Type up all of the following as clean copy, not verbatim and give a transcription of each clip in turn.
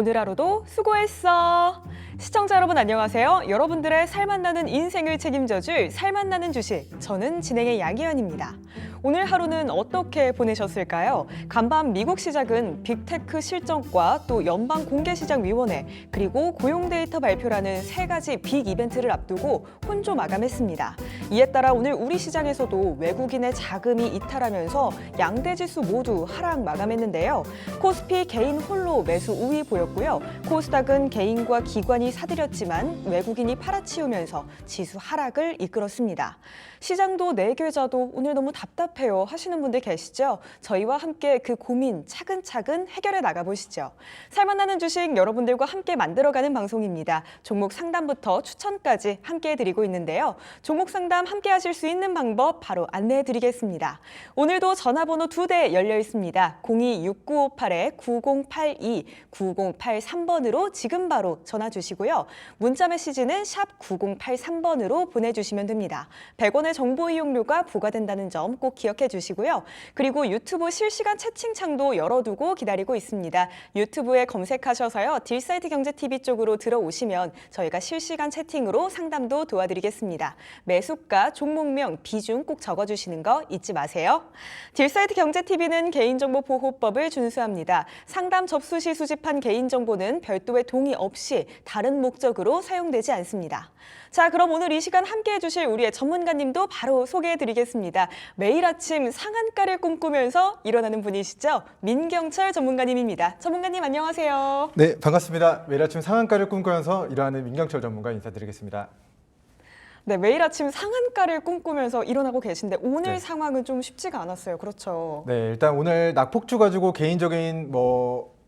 오늘 하루도 수고했어. 시청자 여러분 안녕하세요. 여러분들의 살맛나는 인생을 책임져줄 살맛나는 주식, 저는 진행의 양희연입니다. 오늘 하루는 어떻게 보내셨을까요? 간밤 미국 시작은 빅테크 실적과 또 연방공개시장위원회 그리고 고용 데이터 발표라는 세 가지 빅 이벤트를 앞두고 혼조 마감했습니다. 이에 따라 오늘 우리 시장에서도 외국인의 자금이 이탈하면서 양대 지수 모두 하락 마감했는데요. 코스피 개인 홀로 매수 우위 보였고요. 코스닥은 개인과 기관이 사들였지만 외국인이 팔아치우면서 지수 하락을 이끌었습니다. 시장도 내 계좌도 오늘 너무 답답해요 하시는 분들 계시죠? 저희와 함께 그 고민 차근차근 해결해 나가보시죠. 살맛나는 주식 여러분들과 함께 만들어가는 방송입니다. 종목 상담부터 추천까지 함께 해드리고 있는데요. 종목 상담 함께 하실 수 있는 방법 바로 안내해 드리겠습니다. 오늘도 전화번호 2대 열려 있습니다. 026958-9082, 9083번으로 지금 바로 전화 주시고요. 문자 메시지는 샵 9083번으로 보내주시면 됩니다. 100원의 정보 이용료가 부과된다는 점 꼭 기억해 주시고요. 그리고 유튜브 실시간 채팅창도 열어두고 기다리고 있습니다. 유튜브에 검색하셔서요. 딜사이트 경제TV 쪽으로 들어오시면 저희가 실시간 채팅으로 상담도 도와드리겠습니다. 매수가, 종목명, 비중 꼭 적어주시는 거 잊지 마세요. 딜사이트 경제TV는 개인정보보호법을 준수합니다. 상담 접수 시 수집한 개인정보는 별도의 동의 없이 다른 목적으로 사용되지 않습니다. 자, 그럼 오늘 이 시간 함께 해주실 우리의 전문가님도 바로 소개해드리겠습니다. 매일 아침 상한가를 꿈꾸면서 일어나는 분이시죠? 민경철 전문가님입니다. 전문가님 안녕하세요. 네, 반갑습니다. 매일 아침 상한가를 꿈꾸면서 일어나는 민경철 전문가 인사드리겠습니다. 네, 매일 아침 상한가를 꿈꾸면서 일어나고 계신데 오늘 네. 상황은 좀 쉽지가 않았어요. 그렇죠? 네, 일단 오늘 낙폭주 가지고 개인적인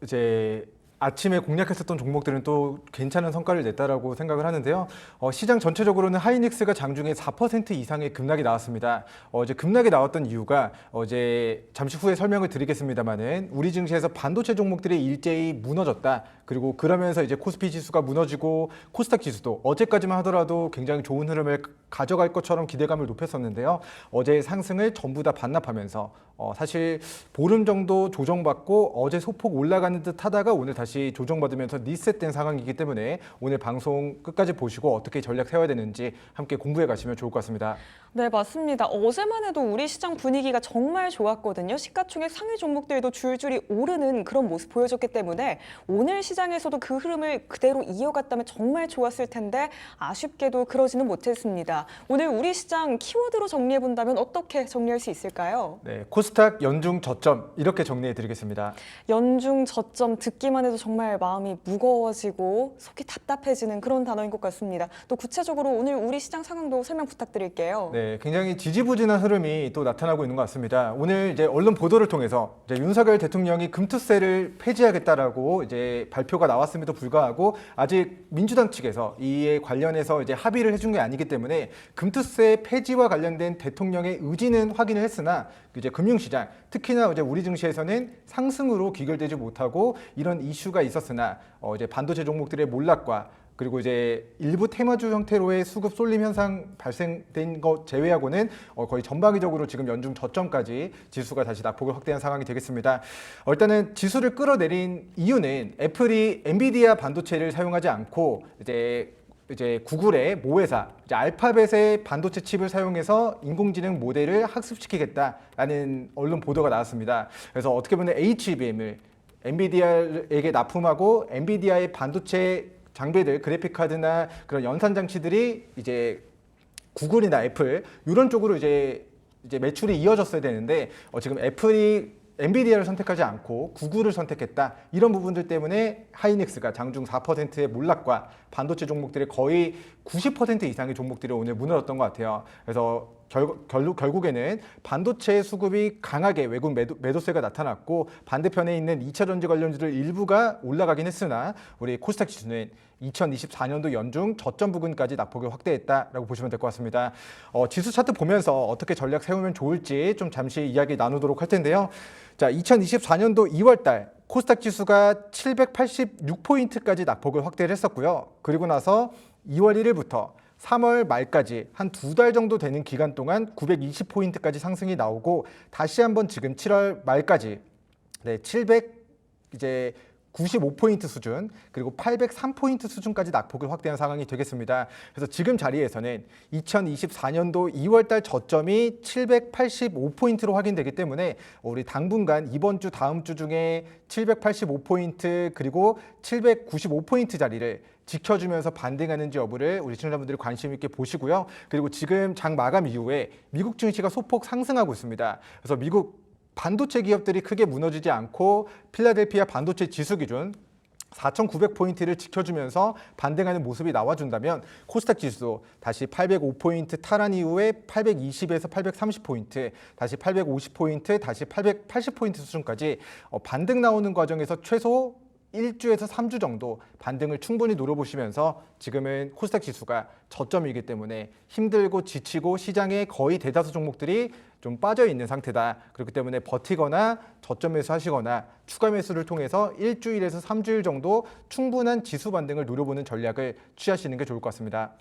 이제 아침에 공략했었던 종목들은 또 괜찮은 성과를 냈다라고 생각을 하는데요. 시장 전체적으로는 하이닉스가 장중에 4% 이상의 급락이 나왔습니다. 어제 급락이 나왔던 이유가 어제 잠시 후에 설명을 드리겠습니다만은 우리 증시에서 반도체 종목들이 일제히 무너졌다. 그리고 그러면서 이제 코스피 지수가 무너지고 코스닥 지수도 어제까지만 하더라도 굉장히 좋은 흐름을 가져갈 것처럼 기대감을 높였었는데요. 어제 상승을 전부 다 반납하면서 사실 보름 정도 조정받고 어제 소폭 올라가는 듯 하다가 오늘 다시 조정받으면서 리셋된 상황이기 때문에 오늘 방송 끝까지 보시고 어떻게 전략 세워야 되는지 함께 공부해 가시면 좋을 것 같습니다. 네, 맞습니다. 어제만 해도 우리 시장 분위기가 정말 좋았거든요. 시가총액 상위 종목들도 줄줄이 오르는 그런 모습 보여줬기 때문에 오늘 시장에서도 그 흐름을 그대로 이어갔다면 정말 좋았을 텐데 아쉽게도 그러지는 못했습니다. 오늘 우리 시장 키워드로 정리해본다면 어떻게 정리할 수 있을까요? 네, 코스닥 연중 저점 이렇게 정리해 드리겠습니다. 연중 저점 듣기만 해도 정말 마음이 무거워지고 속이 답답해지는 그런 단어인 것 같습니다. 또 구체적으로 오늘 우리 시장 상황도 설명 부탁드릴게요. 네, 굉장히 지지부진한 흐름이 또 나타나고 있는 것 같습니다. 오늘 이제 언론 보도를 통해서 이제 윤석열 대통령이 금투세를 폐지하겠다라고 이제 발표가 나왔음에도 불구하고 아직 민주당 측에서 이에 관련해서 이제 합의를 해준 게 아니기 때문에 금투세 폐지와 관련된 대통령의 의지는 확인을 했으나 이제 금융시장, 특히나 이제 우리 증시에서는 상승으로 귀결되지 못하고 이런 이슈가 있었으나 이제 반도체 종목들의 몰락과 그리고 이제 일부 테마주 형태로의 수급 쏠림 현상 발생된 것 제외하고는 거의 전방위적으로 지금 연중 저점까지 지수가 다시 낙폭을 확대한 상황이 되겠습니다. 일단은 지수를 끌어내린 이유는 애플이 엔비디아 반도체를 사용하지 않고 이제 구글의 모회사, 이제 알파벳의 반도체 칩을 사용해서 인공지능 모델을 학습시키겠다라는 언론 보도가 나왔습니다. 그래서 어떻게 보면 HBM을 엔비디아에게 납품하고 엔비디아의 반도체 장비들, 그래픽 카드나 그런 연산 장치들이 이제 구글이나 애플 이런 쪽으로 이제 매출이 이어졌어야 되는데 지금 애플이 엔비디아를 선택하지 않고 구글을 선택했다. 이런 부분들 때문에 하이닉스가 장중 4%의 몰락과 반도체 종목들의 거의 90% 이상의 종목들이 오늘 무너졌던 것 같아요. 그래서 결국에는 반도체 수급이 강하게 외국 매도세가 나타났고 반대편에 있는 2차 전지 관련주들 일부가 올라가긴 했으나 우리 코스닥 지수는 2024년도 연중 저점 부근까지 낙폭을 확대했다라고 보시면 될 것 같습니다. 지수 차트 보면서 어떻게 전략 세우면 좋을지 좀 잠시 이야기 나누도록 할 텐데요. 자, 2024년도 2월달 코스닥 지수가 786포인트까지 낙폭을 확대를 했었고요. 그리고 나서 2월 1일부터 3월 말까지 한 2달 정도 되는 기간 동안 920포인트까지 상승이 나오고 다시 한번 지금 7월 말까지 700 95포인트 수준 그리고 803포인트 수준까지 낙폭을 확대한 상황이 되겠습니다. 그래서 지금 자리에서는 2024년도 2월달 저점이 785포인트로 확인되기 때문에 우리 당분간 이번 주 다음 주 중에 785포인트 그리고 795포인트 자리를 지켜주면서 반등하는지 여부를 우리 시청자분들이 관심 있게 보시고요. 그리고 지금 장 마감 이후에 미국 증시가 소폭 상승하고 있습니다. 그래서 미국 반도체 기업들이 크게 무너지지 않고 필라델피아 반도체 지수 기준 4,900포인트를 지켜주면서 반등하는 모습이 나와준다면 코스닥 지수 다시 805포인트 탈환 이후에 820에서 830포인트, 다시 850포인트, 다시 880포인트 수준까지 반등 나오는 과정에서 최소 1주에서 3주 정도 반등을 충분히 노려보시면서 지금은 코스닥 지수가 저점이기 때문에 힘들고 지치고 시장의 거의 대다수 종목들이 좀 빠져 있는 상태다. 그렇기 때문에 버티거나 저점 매수하시거나 추가 매수를 통해서 1주일에서 3주일 정도 충분한 지수 반등을 노려보는 전략을 취하시는 게 좋을 것 같습니다.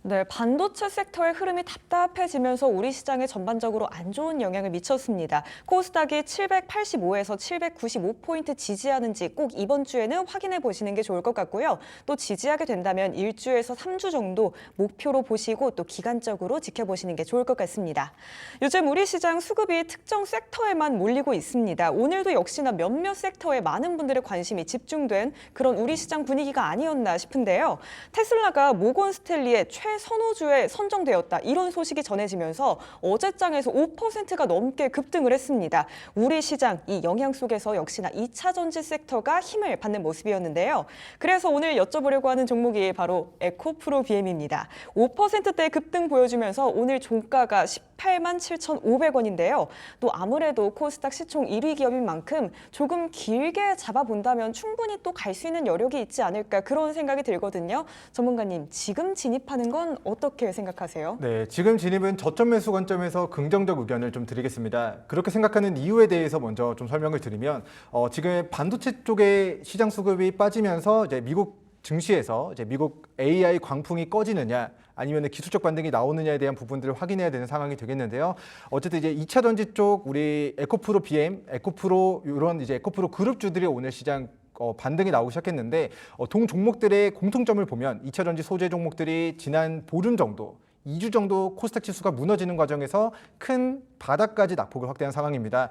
네, 반도체 섹터의 흐름이 답답해지면서 우리 시장에 전반적으로 안 좋은 영향을 미쳤습니다. 코스닥이 785에서 795포인트 지지하는지 꼭 이번 주에는 확인해 보시는 게 좋을 것 같고요. 또 지지하게 된다면 1주에서 3주 정도 목표로 보시고 또 기간적으로 지켜보시는 게 좋을 것 같습니다. 요즘 우리 시장 수급이 특정 섹터에만 몰리고 있습니다. 오늘도 역시나 몇몇 섹터에 많은 분들의 관심이 집중된 그런 우리 시장 분위기가 아니었나 싶은데요. 테슬라가 모건 스탠리의 최선호주에 선정되었다. 이런 소식이 전해지면서 어제장에서 5%가 넘게 급등을 했습니다. 우리 시장 이 영향 속에서 역시나 2차 전지 sek터가 힘을 받는 모습이었는데요. 그래서 오늘 여쭤보려고 하는 종목이 바로 에코프로 BM입니다. 5%대 급등 보여주면서 오늘 종가가 18만 7,500원인데요. 또 아무래도 코스닥 시총 1위 기업인 만큼 조금 길게 잡아본다면 충분히 또 갈 수 있는 여력이 있지 않을까 그런 생각이 들거든요. 전문가님, 지금 진입하는 건 어떻게 생각하세요? 네, 지금 진입은 저점 매수 관점에서 긍정적 의견을 좀 드리겠습니다. 그렇게 생각하는 이유에 대해서 먼저 좀 설명을 드리면 지금 반도체 쪽에 시장 수급이 빠지면서 이제 미국 증시에서 이제 미국 AI 광풍이 꺼지느냐 아니면 기술적 반등이 나오느냐에 대한 부분들을 확인해야 되는 상황이 되겠는데요. 어쨌든 이제 2차 전지 쪽 우리 에코프로 BM, 에코프로 이런 이제 에코프로 그룹주들이 오늘 시장 반등이 나오기 시작했는데 동 종목들의 공통점을 보면 2차 전지 소재 종목들이 지난 보름 정도 2주 정도 코스닥 지수가 무너지는 과정에서 큰 바닥까지 낙폭을 확대한 상황입니다.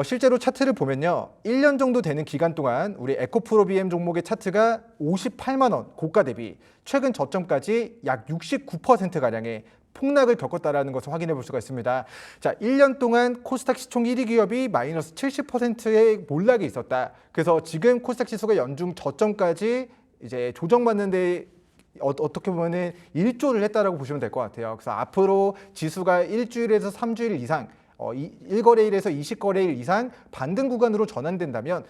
실제로 차트를 보면요. 1년 정도 되는 기간 동안 우리 에코프로 BM 종목의 차트가 58만 원 고가 대비 최근 저점까지 약 69%가량의 폭락을 겪었다라는 것을 확인해 볼 수가 있습니다. 자, 1년 동안 코스닥 시총 1위 기업이 마이너스 70%의 몰락이 있었다. 그래서 지금 코스닥 지수가 연중 저점까지 이제 조정받는데 어떻게 보면은 일조를 했다라고 보시면 될 것 같아요. 그래서 앞으로 지수가 일주일에서 3주일 이상 1거래일에서 20거래일 이상 반등 구간으로 전환된다면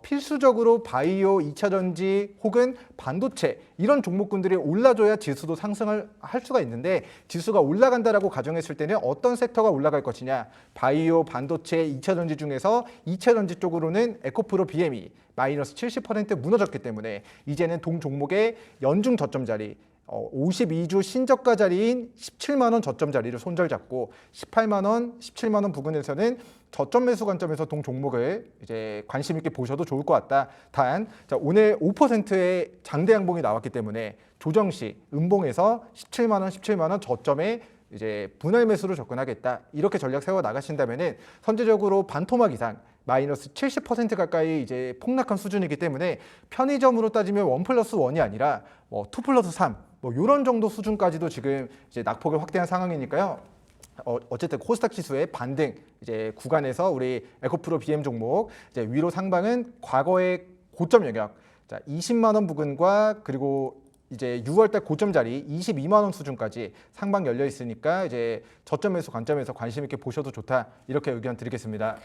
필수적으로 바이오, 2차 전지 혹은 반도체 이런 종목군들이 올라줘야 지수도 상승을 할 수가 있는데 지수가 올라간다라고 가정했을 때는 어떤 섹터가 올라갈 것이냐 바이오, 반도체, 2차 전지 중에서 2차 전지 쪽으로는 에코프로 BM이 마이너스 70% 무너졌기 때문에 이제는 동 종목의 연중 저점 자리 52주 신저가 자리인 17만 원 저점 자리를 손절 잡고 18만 원, 17만 원 부근에서는 저점 매수 관점에서 동 종목을 이제 관심 있게 보셔도 좋을 것 같다. 단, 오늘 5%의 장대 양봉이 나왔기 때문에 조정 시 음봉에서 17만 원, 17만 원 저점에 이제 분할 매수로 접근하겠다. 이렇게 전략 세워 나가신다면은 선제적으로 반토막 이상 마이너스 70% 가까이 이제 폭락한 수준이기 때문에 편의점으로 따지면 1+1이 아니라 2+3 이런 정도 수준까지도 지금 이제 낙폭을 확대한 상황이니까요. 어쨌든 코스닥 지수의 반등 이제 구간에서 우리 에코프로 BM 종목 이제 위로 상방은 과거의 고점 영역 20만 원 부근과 그리고 이제 6월달 고점 자리 22만 원 수준까지 상방 열려 있으니까 이제 저점 매수 관점에서 관심 있게 보셔도 좋다 이렇게 의견 드리겠습니다.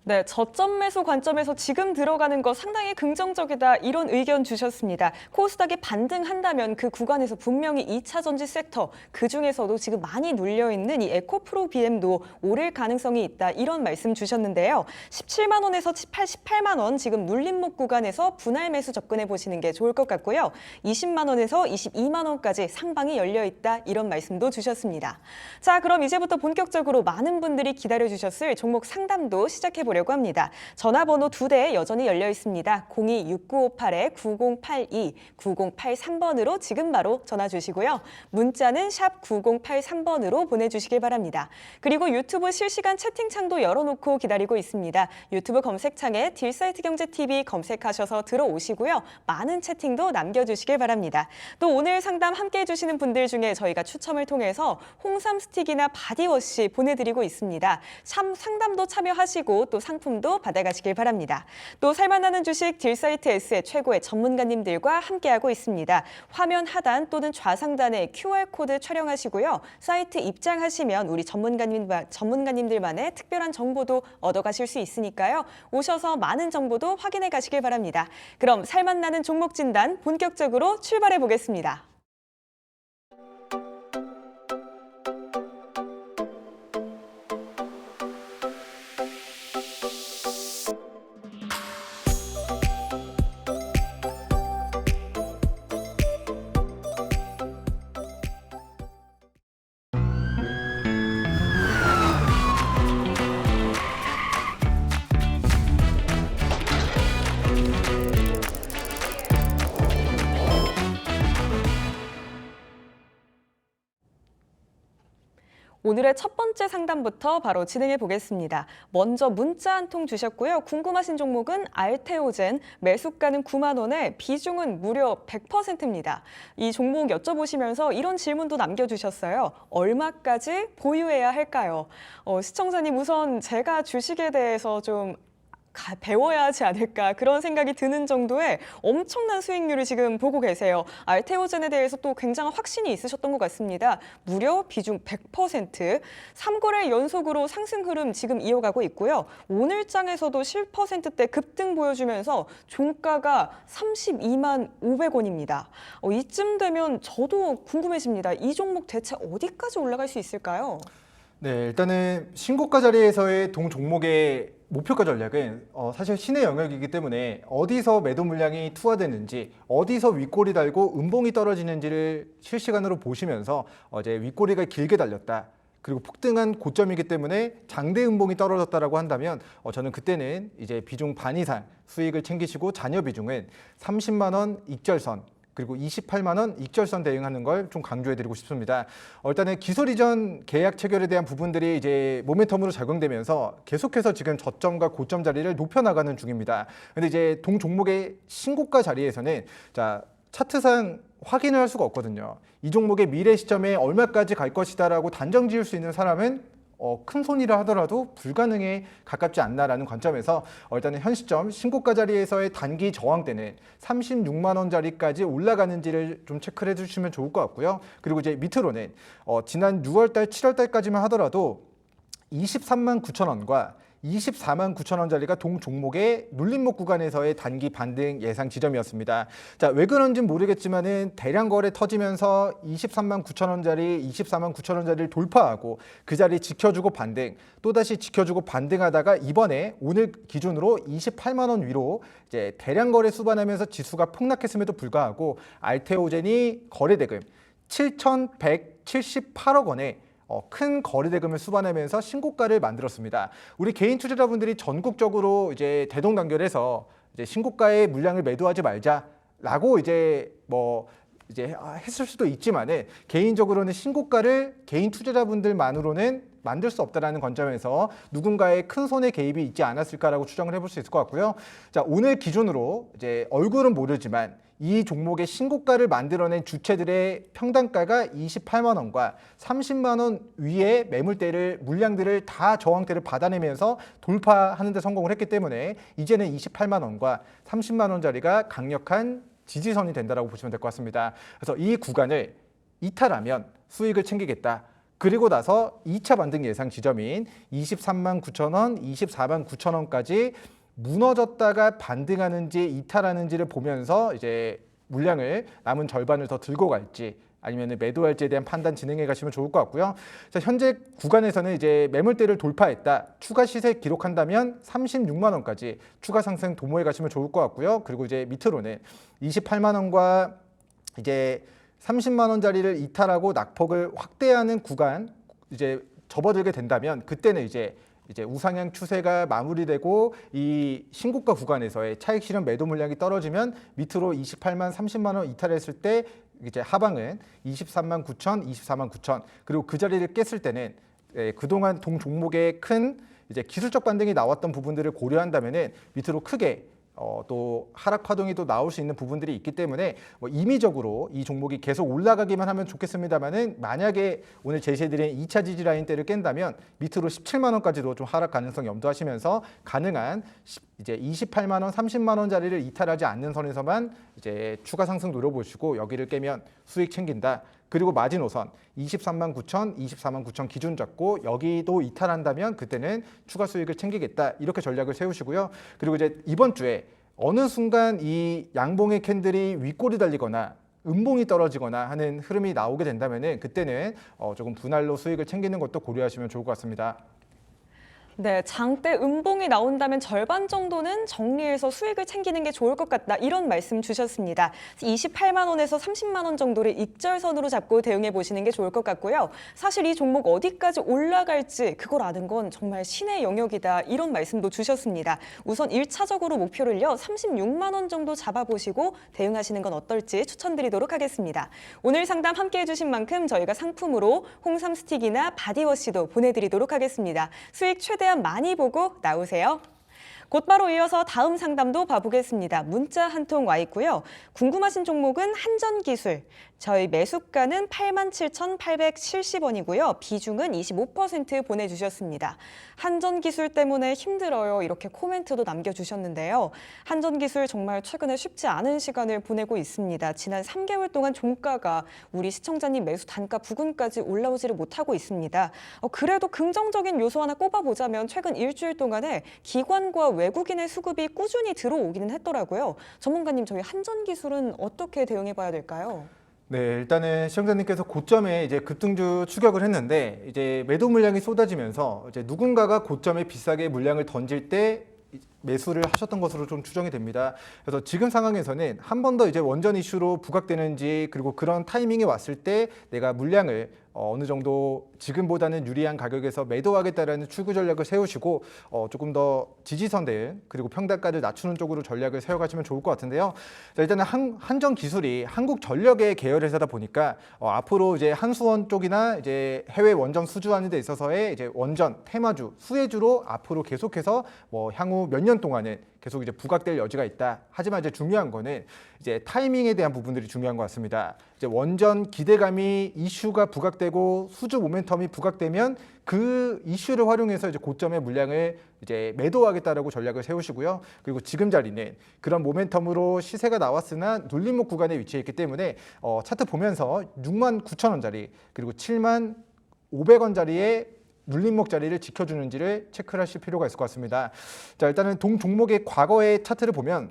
네, 저점 매수 관점에서 지금 들어가는 거 상당히 긍정적이다 이런 의견 주셨습니다. 코스닥이 반등한다면 그 구간에서 분명히 2차 전지 섹터 그중에서도 지금 많이 눌려있는 이 에코프로 BM도 오를 가능성이 있다 이런 말씀 주셨는데요. 17만 원에서 18만 원 지금 눌림목 구간에서 분할 매수 접근해 보시는 게 좋을 것 같고요. 20만 원에서 22만 원까지 상방이 열려있다 이런 말씀도 주셨습니다. 자, 그럼 이제부터 본격적으로 많은 분들이 기다려주셨을 종목 상담도 시작해 보겠습니다. 만나보려고 합니다. 전화번호 2대 여전히 열려 있습니다. 02-6958-9082, 9083번으로 지금 바로 전화 주시고요. 문자는 샵 9083번으로 보내주시길 바랍니다. 그리고 유튜브 실시간 채팅창도 열어놓고 기다리고 있습니다. 유튜브 검색창에 딜사이트 경제TV 검색하셔서 들어오시고요. 많은 채팅도 남겨주시길 바랍니다. 또 오늘 상담 함께 해주시는 분들 중에 저희가 추첨을 통해서 홍삼 스틱이나 바디워시 보내드리고 있습니다. 상담도 참여하시고 또 상품도 받아가시길 바랍니다. 또 살만나는 주식 딜사이트 S의 최고의 전문가님들과 함께하고 있습니다. 화면 하단 또는 좌상단에 QR코드 촬영하시고요. 사이트 입장하시면 우리 전문가님들만의 특별한 정보도 얻어가실 수 있으니까요. 오셔서 많은 정보도 확인해 가시길 바랍니다. 그럼 살만나는 종목 진단 본격적으로 출발해 보겠습니다. 오늘의 첫 번째 상담부터 바로 진행해 보겠습니다. 먼저 문자 한 통 주셨고요. 궁금하신 종목은 알테오젠, 매수가는 9만 원에 비중은 무려 100%입니다. 이 종목 여쭤보시면서 이런 질문도 남겨주셨어요. 얼마까지 보유해야 할까요? 시청자님, 우선 제가 주식에 대해서 좀 배워야 하지 않을까 그런 생각이 드는 정도의 엄청난 수익률을 지금 보고 계세요. 알테오젠에 대해서 또 굉장한 확신이 있으셨던 것 같습니다. 무려 비중 100%, 3거래 연속으로 상승 흐름 지금 이어가고 있고요. 오늘장에서도 10%대 급등 보여주면서 종가가 32만 500원입니다. 이쯤 되면 저도 궁금해집니다. 이 종목 대체 어디까지 올라갈 수 있을까요? 네, 일단은 신고가 자리에서의 동 종목의 목표가 전략은 사실 신의 영역이기 때문에 어디서 매도 물량이 투하되는지, 어디서 윗꼬리 달고 음봉이 떨어지는지를 실시간으로 보시면서 이제 윗꼬리가 길게 달렸다, 그리고 폭등한 고점이기 때문에 장대 음봉이 떨어졌다라고 한다면 저는 그때는 이제 비중 반 이상 수익을 챙기시고 잔여 비중은 30만 원 익절선, 그리고 28만 원 익절선 대응하는 걸 좀 강조해드리고 싶습니다. 일단은 기술 이전 계약 체결에 대한 부분들이 이제 모멘텀으로 작용되면서 계속해서 지금 저점과 고점 자리를 높여나가는 중입니다. 근데 이제 동 종목의 신고가 자리에서는 자, 차트상 확인을 할 수가 없거든요. 이 종목의 미래 시점에 얼마까지 갈 것이다라고 단정 지을 수 있는 사람은 큰 손이라 하더라도 불가능에 가깝지 않나라는 관점에서 일단은 현 시점 신고가 자리에서의 단기 저항 때는 36만 원짜리까지 올라가는지를 좀 체크를 해주시면 좋을 것 같고요. 그리고 이제 밑으로는 지난 6월달, 7월달까지만 하더라도 23만 9천 원과 24만 9천 원짜리가 동 종목의 눌림목 구간에서의 단기 반등 예상 지점이었습니다. 자, 왜 그런지는 모르겠지만은 대량 거래 터지면서 23만 9천 원짜리, 24만 9천 원짜리를 돌파하고 그 자리 지켜주고 반등, 또다시 지켜주고 반등하다가 이번에 오늘 기준으로 28만 원 위로 이제 대량 거래 수반하면서 지수가 폭락했음에도 불구하고 알테오젠이 거래 대금 7,178억 원에 큰 거래 대금을 수반하면서 신고가를 만들었습니다. 우리 개인 투자자분들이 전국적으로 이제 대동단결해서 이제 신고가의 물량을 매도하지 말자라고 이제 했을 수도 있지만은 개인적으로는 신고가를 개인 투자자분들만으로는 만들 수 없다라는 관점에서 누군가의 큰 손의 개입이 있지 않았을까라고 추정을 해볼 수 있을 것 같고요. 자, 오늘 기준으로 이제 얼굴은 모르지만 이 종목의 신고가를 만들어낸 주체들의 평단가가 28만 원과 30만 원 위의 매물대를 물량들을 다 저항대를 받아내면서 돌파하는 데 성공을 했기 때문에 이제는 28만 원과 30만 원짜리가 강력한 지지선이 된다라고 보시면 될 것 같습니다. 그래서 이 구간을 이탈하면 수익을 챙기겠다. 그리고 나서 2차 반등 예상 지점인 23만 9천 원, 24만 9천 원까지 무너졌다가 반등하는지 이탈하는지를 보면서 이제 물량을 남은 절반을 더 들고 갈지 아니면 매도할지에 대한 판단 진행해 가시면 좋을 것 같고요. 자, 현재 구간에서는 이제 매물대를 돌파했다. 추가 시세 기록한다면 36만 원까지 추가 상승 도모해 가시면 좋을 것 같고요. 그리고 이제 밑으로는 28만 원과 이제 30만 원짜리를 이탈하고 낙폭을 확대하는 구간 이제 접어들게 된다면 그때는 이제 이제 우상향 추세가 마무리되고 이 신고가 구간에서의 차익 실현 매도 물량이 떨어지면 밑으로 28만 30만 원 이탈했을 때 이제 하방은 23만 9천, 24만 9천 그리고 그 자리를 깼을 때는 그동안 동 종목의 큰 이제 기술적 반등이 나왔던 부분들을 고려한다면은 밑으로 크게 또 하락 파동이 또 나올 수 있는 부분들이 있기 때문에 뭐 임의적으로 이 종목이 계속 올라가기만 하면 좋겠습니다만은 만약에 오늘 제시해드린 2차 지지 라인대를 깬다면 밑으로 17만 원까지도 좀 하락 가능성 염두하시면서 가능한 이제 28만 원, 30만 원 자리를 이탈하지 않는 선에서만 이제 추가 상승 노려보시고 여기를 깨면 수익 챙긴다. 그리고 마지노선 23만 9천, 24만 9천 기준 잡고 여기도 이탈한다면 그때는 추가 수익을 챙기겠다. 이렇게 전략을 세우시고요. 그리고 이제 이번 주에 어느 순간 이 양봉의 캔들이 윗골이 달리거나 음봉이 떨어지거나 하는 흐름이 나오게 된다면은 그때는 조금 분할로 수익을 챙기는 것도 고려하시면 좋을 것 같습니다. 네, 장대 음봉이 나온다면 절반 정도는 정리해서 수익을 챙기는 게 좋을 것 같다. 이런 말씀 주셨습니다. 28만 원에서 30만 원 정도를 익절선으로 잡고 대응해 보시는 게 좋을 것 같고요. 사실 이 종목 어디까지 올라갈지 그걸 아는 건 정말 신의 영역이다. 이런 말씀도 주셨습니다. 우선 1차적으로 목표를요. 36만 원 정도 잡아보시고 대응하시는 건 어떨지 추천드리도록 하겠습니다. 오늘 상담 함께해 주신 만큼 저희가 상품으로 홍삼 스틱이나 바디워시도 보내드리도록 하겠습니다. 수익 최대한 많이 보고 나오세요. 곧바로 이어서 다음 상담도 봐보겠습니다. 문자 한 통 와 있고요. 궁금하신 종목은 한전기술. 저희 매수가는 87,870원이고요. 비중은 25% 보내주셨습니다. 한전기술 때문에 힘들어요. 이렇게 코멘트도 남겨주셨는데요. 한전기술 정말 최근에 쉽지 않은 시간을 보내고 있습니다. 지난 3개월 동안 종가가 우리 시청자님 매수 단가 부근까지 올라오지를 못하고 있습니다. 그래도 긍정적인 요소 하나 꼽아보자면 최근 일주일 동안에 기관과 외국인의 수급이 꾸준히 들어오기는 했더라고요. 전문가님, 저희 한전기술은 어떻게 대응해 봐야 될까요? 네, 일단은 시청자님께서 고점에 이제 급등주 추격을 했는데 이제 매도 물량이 쏟아지면서 이제 누군가가 고점에 비싸게 물량을 던질 때 매수를 하셨던 것으로 좀 추정이 됩니다. 그래서 지금 상황에서는 한 번 더 이제 원전 이슈로 부각되는지 그리고 그런 타이밍이 왔을 때 내가 물량을 어느 정도 지금보다는 유리한 가격에서 매도하겠다라는 출구 전략을 세우시고 조금 더 지지선들 그리고 평단가를 낮추는 쪽으로 전략을 세워가시면 좋을 것 같은데요. 자, 일단은 한전기술이 한국전력의 계열회사다 보니까 앞으로 이제 한수원 쪽이나 이제 해외 원전 수주하는 데 있어서의 이제 원전, 테마주, 수혜주로 앞으로 계속해서 뭐 향후 몇 년 동안은 계속 이제 부각될 여지가 있다. 하지만 이제 중요한 거는 이제 타이밍에 대한 부분들이 중요한 것 같습니다. 이제 원전 기대감이 이슈가 부각되고 수주 모멘텀이 부각되면 그 이슈를 활용해서 이제 고점의 물량을 이제 매도하겠다라고 전략을 세우시고요. 그리고 지금 자리는 그런 모멘텀으로 시세가 나왔으나 눌림목 구간에 위치해 있기 때문에 차트 보면서 6만 9천 원짜리 그리고 7만 500원짜리의 눌림목 자리를 지켜주는지를 체크를 하실 필요가 있을 것 같습니다. 자, 일단은 동 종목의 과거의 차트를 보면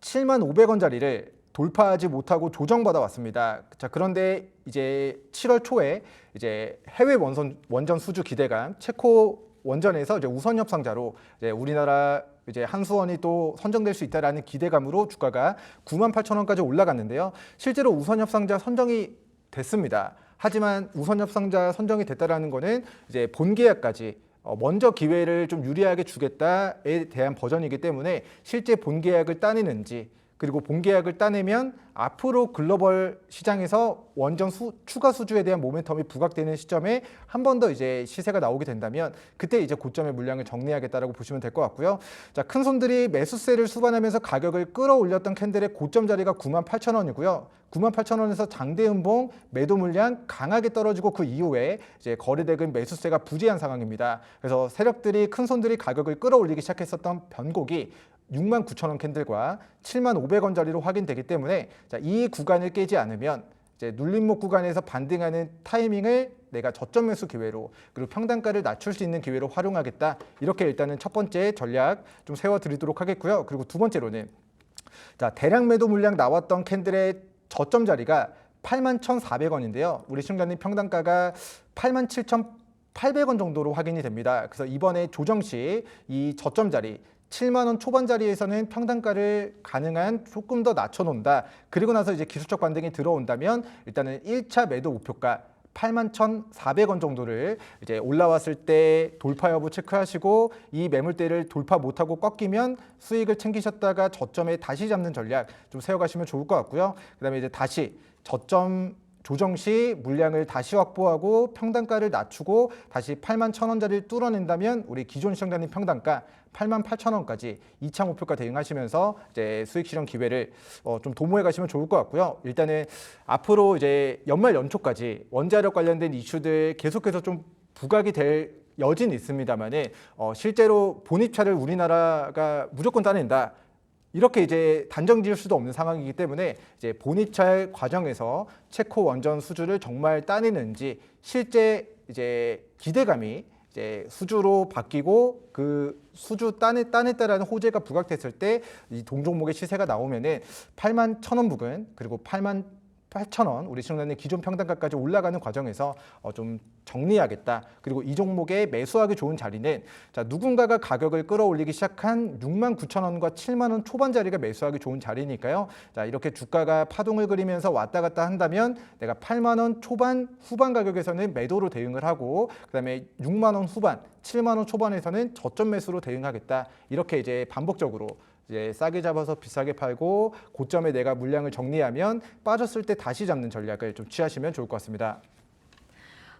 7만 500원 자리를 돌파하지 못하고 조정받아 왔습니다. 자, 그런데 이제 7월 초에 이제 해외 원전 수주 기대감, 체코 원전에서 이제 우선 협상자로 이제 우리나라 이제 한수원이 또 선정될 수 있다라는 기대감으로 주가가 9만 8천 원까지 올라갔는데요. 실제로 우선 협상자 선정이 됐습니다. 하지만 우선 협상자 선정이 됐다라는 거는 이제 본 계약까지 먼저 기회를 좀 유리하게 주겠다에 대한 버전이기 때문에 실제 본 계약을 따내는지 그리고 본 계약을 따내면 앞으로 글로벌 시장에서 원전 추가 수주에 대한 모멘텀이 부각되는 시점에 한 번 더 이제 시세가 나오게 된다면 그때 이제 고점의 물량을 정리하겠다라고 보시면 될 것 같고요. 자, 큰 손들이 매수세를 수반하면서 가격을 끌어올렸던 캔들의 고점 자리가 9만 8천 원이고요. 9만 8천 원에서 장대 음봉 매도 물량 강하게 떨어지고 그 이후에 이제 거래대금 매수세가 부재한 상황입니다. 그래서 세력들이 큰 손들이 가격을 끌어올리기 시작했었던 변곡이 6만 9천 원 캔들과 7만 500원짜리로 확인되기 때문에 자, 이 구간을 깨지 않으면 이제 눌림목 구간에서 반등하는 타이밍을 내가 저점 매수 기회로 그리고 평단가를 낮출 수 있는 기회로 활용하겠다. 이렇게 일단은 첫 번째 전략 좀 세워드리도록 하겠고요. 그리고 두 번째로는 자, 대량 매도 물량 나왔던 캔들의 저점 자리가 8만 1,400원인데요. 우리 시청자님 평단가가 8만 7,800원 정도로 확인이 됩니다. 그래서 이번에 조정 시 이 저점 자리 7만 원 초반 자리에서는 평단가를 가능한 조금 더 낮춰놓는다. 그리고 나서 이제 기술적 반등이 들어온다면 일단은 1차 매도 목표가 81,400원 정도를 이제 올라왔을 때 돌파 여부 체크하시고 이 매물대를 돌파 못하고 꺾이면 수익을 챙기셨다가 저점에 다시 잡는 전략 좀 세워가시면 좋을 것 같고요. 그다음에 이제 다시 저점 조정 시 물량을 다시 확보하고 평단가를 낮추고 다시 81,000원짜리를 뚫어낸다면 우리 기존 시청자님 평단가 88,000원까지 2차 목표가 대응하시면서 이제 수익 실현 기회를 좀 도모해 가시면 좋을 것 같고요. 일단은 앞으로 이제 연말 연초까지 원자력 관련된 이슈들 계속해서 좀 부각이 될 여지는 있습니다만은 실제로 본입차를 우리나라가 무조건 따낸다. 이렇게 이제 단정 지을 수도 없는 상황이기 때문에 이제 본입찰 과정에서 체코 원전 수주를 정말 따내는지 실제 이제 기대감이 이제 수주로 바뀌고 그 수주 따냈다라는 호재가 부각됐을 때 이 동종목의 시세가 나오면은 81,000원 부근 그리고 88,000원 우리 시청자님 기존 평단가까지 올라가는 과정에서 좀 정리하겠다. 그리고 이 종목에 매수하기 좋은 자리는 자 누군가가 가격을 끌어올리기 시작한 69,000원과 7만 원 초반 자리가 매수하기 좋은 자리니까요. 자 이렇게 주가가 파동을 그리면서 왔다 갔다 한다면 내가 8만 원 초반 후반 가격에서는 매도로 대응을 하고 그다음에 6만 원 후반 7만 원 초반에서는 저점 매수로 대응하겠다. 이렇게 이제 반복적으로 이제 싸게 잡아서 비싸게 팔고 고점에 내가 물량을 정리하면 빠졌을 때 다시 잡는 전략을 좀 취하시면 좋을 것 같습니다.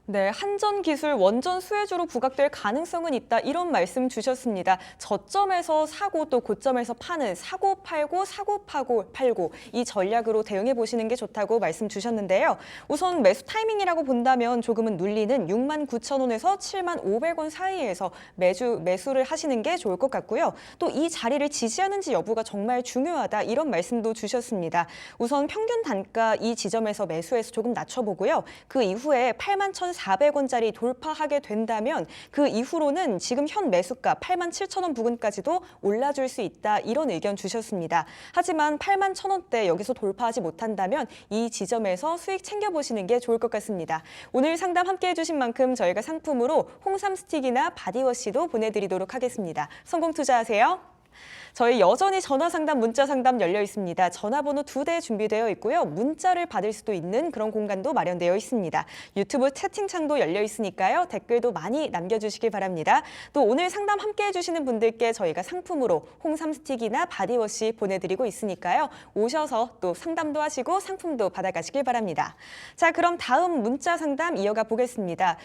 네, 한전 기술 원전 수혜주로 부각될 가능성은 있다. 이런 말씀 주셨습니다. 저점에서 사고 또 고점에서 파는 사고 팔고 사고 팔고 이 전략으로 대응해 보시는 게 좋다고 말씀 주셨는데요. 우선 매수 타이밍이라고 본다면 조금은 눌리는 69,000원에서 75,500원 사이에서 매수를 하시는 게 좋을 것 같고요. 또 이 자리를 지지하는지 여부가 정말 중요하다. 이런 말씀도 주셨습니다. 우선 평균 단가 이 지점에서 매수해서 조금 낮춰보고요. 그 이후에 81,400원짜리 돌파하게 된다면 그 이후로는 지금 현 매수가 87,000원 부근까지도 올라줄 수 있다. 이런 의견 주셨습니다. 하지만 81,000원대 여기서 돌파하지 못한다면 이 지점에서 수익 챙겨보시는 게 좋을 것 같습니다. 오늘 상담 함께해 주신 만큼 저희가 상품으로 홍삼 스틱이나 바디워시도 보내드리도록 하겠습니다. 성공 투자하세요. 저희 여전히 전화 상담, 문자 상담 열려 있습니다. 전화번호 2대 준비되어 있고요. 문자를 받을 수도 있는 그런 공간도 마련되어 있습니다. 유튜브 채팅창도 열려 있으니까요. 댓글도 많이 남겨주시길 바랍니다. 또 오늘 상담 함께 해주시는 분들께 저희가 상품으로 홍삼 스틱이나 바디워시 보내드리고 있으니까요. 오셔서 또 상담도 하시고 상품도 받아가시길 바랍니다. 자, 그럼 다음 문자 상담 이어가 보겠습니다.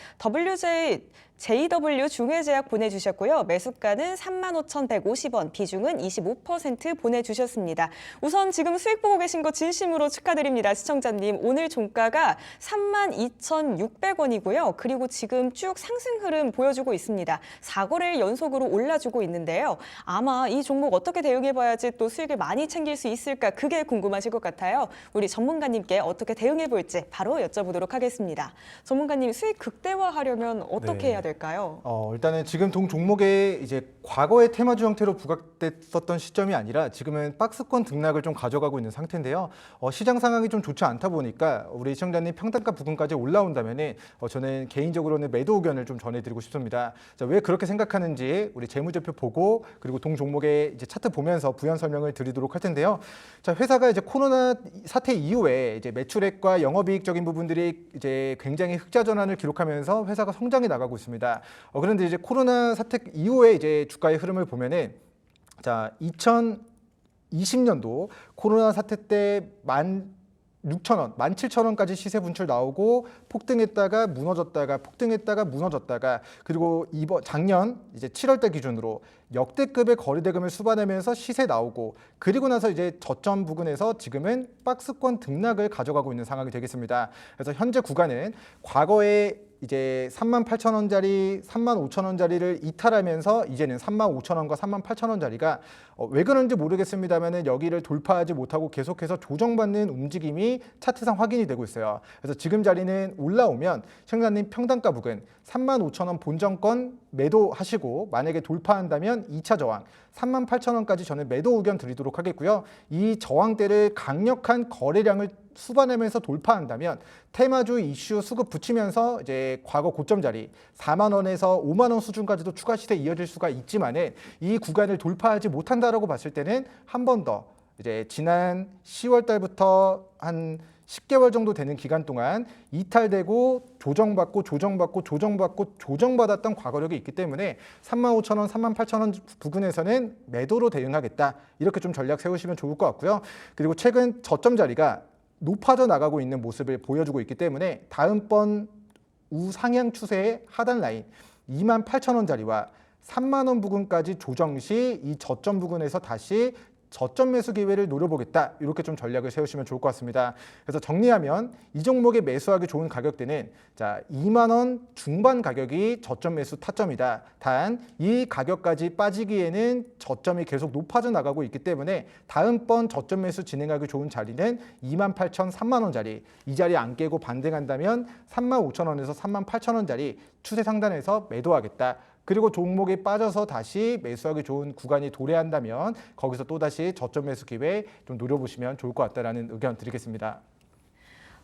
JW 중해제약 보내주셨고요. 매수가는 35,150원, 비중은 25% 보내주셨습니다. 우선 지금 수익 보고 계신 거 진심으로 축하드립니다. 시청자님, 오늘 종가가 32,600원이고요. 그리고 지금 쭉 상승 흐름 보여주고 있습니다. 4거래일 연속으로 올라주고 있는데요. 아마 이 종목 어떻게 대응해봐야지 또 수익을 많이 챙길 수 있을까 그게 궁금하실 것 같아요. 우리 전문가님께 어떻게 대응해볼지 바로 여쭤보도록 하겠습니다. 전문가님, 수익 극대화하려면 어떻게 해야 될까요? 일단은 지금 동 종목에 이제 과거의 테마주 형태로 부각됐었던 시점이 아니라 지금은 박스권 등락을 좀 가져가고 있는 상태인데요. 시장 상황이 좀 좋지 않다 보니까 우리 시청자님 평단가 부근까지 올라온다면은 저는 개인적으로는 매도 의견을 좀 전해드리고 싶습니다. 자, 왜 그렇게 생각하는지 우리 재무제표 보고 그리고 동 종목의 이제 차트 보면서 부연 설명을 드리도록 할 텐데요. 자, 회사가 이제 코로나 사태 이후에 이제 매출액과 영업이익적인 부분들이 이제 굉장히 흑자 전환을 기록하면서 회사가 성장해 나가고 있습니다. 그런데 이제 코로나 사태 이후에 이제 주가의 흐름을 보면은 자 2020년도 코로나 사태 때 16,000원, 17,000원까지 시세 분출 나오고 폭등했다가 무너졌다가 그리고 작년 이제 7월달 기준으로 역대급의 거래대금을 수반하면서 시세 나오고 그리고 나서 이제 저점 부근에서 지금은 박스권 등락을 가져가고 있는 상황이 되겠습니다. 그래서 현재 구간은 과거에 이제 38,000원짜리, 35,000원짜리를 이탈하면서 이제는 35,000원과 38,000원짜리가 왜 그런지 모르겠습니다만은 여기를 돌파하지 못하고 계속해서 조정받는 움직임이 차트상 확인이 되고 있어요. 그래서 지금 자리는 올라오면 시청자님 평단가 부근 35,000원 본정권 매도하시고 만약에 돌파한다면 2차 저항 38,000원까지 저는 매도 의견 드리도록 하겠고요. 이 저항대를 강력한 거래량을 수반하면서 돌파한다면 테마주 이슈 수급 붙이면서 이제 과거 고점 자리 4만 원에서 5만 원 수준까지도 추가 시세 이어질 수가 있지만은 이 구간을 돌파하지 못한다라고 봤을 때는 한 번 더 이제 지난 10월 달부터 한 10개월 정도 되는 기간 동안 이탈되고 조정받았던 과거력이 있기 때문에 35,000원, 38,000원 부근에서는 매도로 대응하겠다. 이렇게 좀 전략 세우시면 좋을 것 같고요. 그리고 최근 저점 자리가 높아져 나가고 있는 모습을 보여주고 있기 때문에 다음번 우상향 추세의 하단 라인 28,000원 자리와 3만 원 부근까지 조정 시 이 저점 부근에서 다시 저점 매수 기회를 노려보겠다. 이렇게 좀 전략을 세우시면 좋을 것 같습니다. 그래서 정리하면 이 종목에 매수하기 좋은 가격대는 2만 원 중반 가격이 저점 매수 타점이다. 단 이 가격까지 빠지기에는 저점이 계속 높아져 나가고 있기 때문에 다음번 저점 매수 진행하기 좋은 자리는 28,000, 3만 원 자리. 이 자리 안 깨고 반등한다면 35,000원에서 38,000원 자리 추세 상단에서 매도하겠다. 그리고 종목이 빠져서 다시 매수하기 좋은 구간이 도래한다면 거기서 또다시 저점 매수 기회 좀 노려보시면 좋을 것 같다라는 의견 드리겠습니다.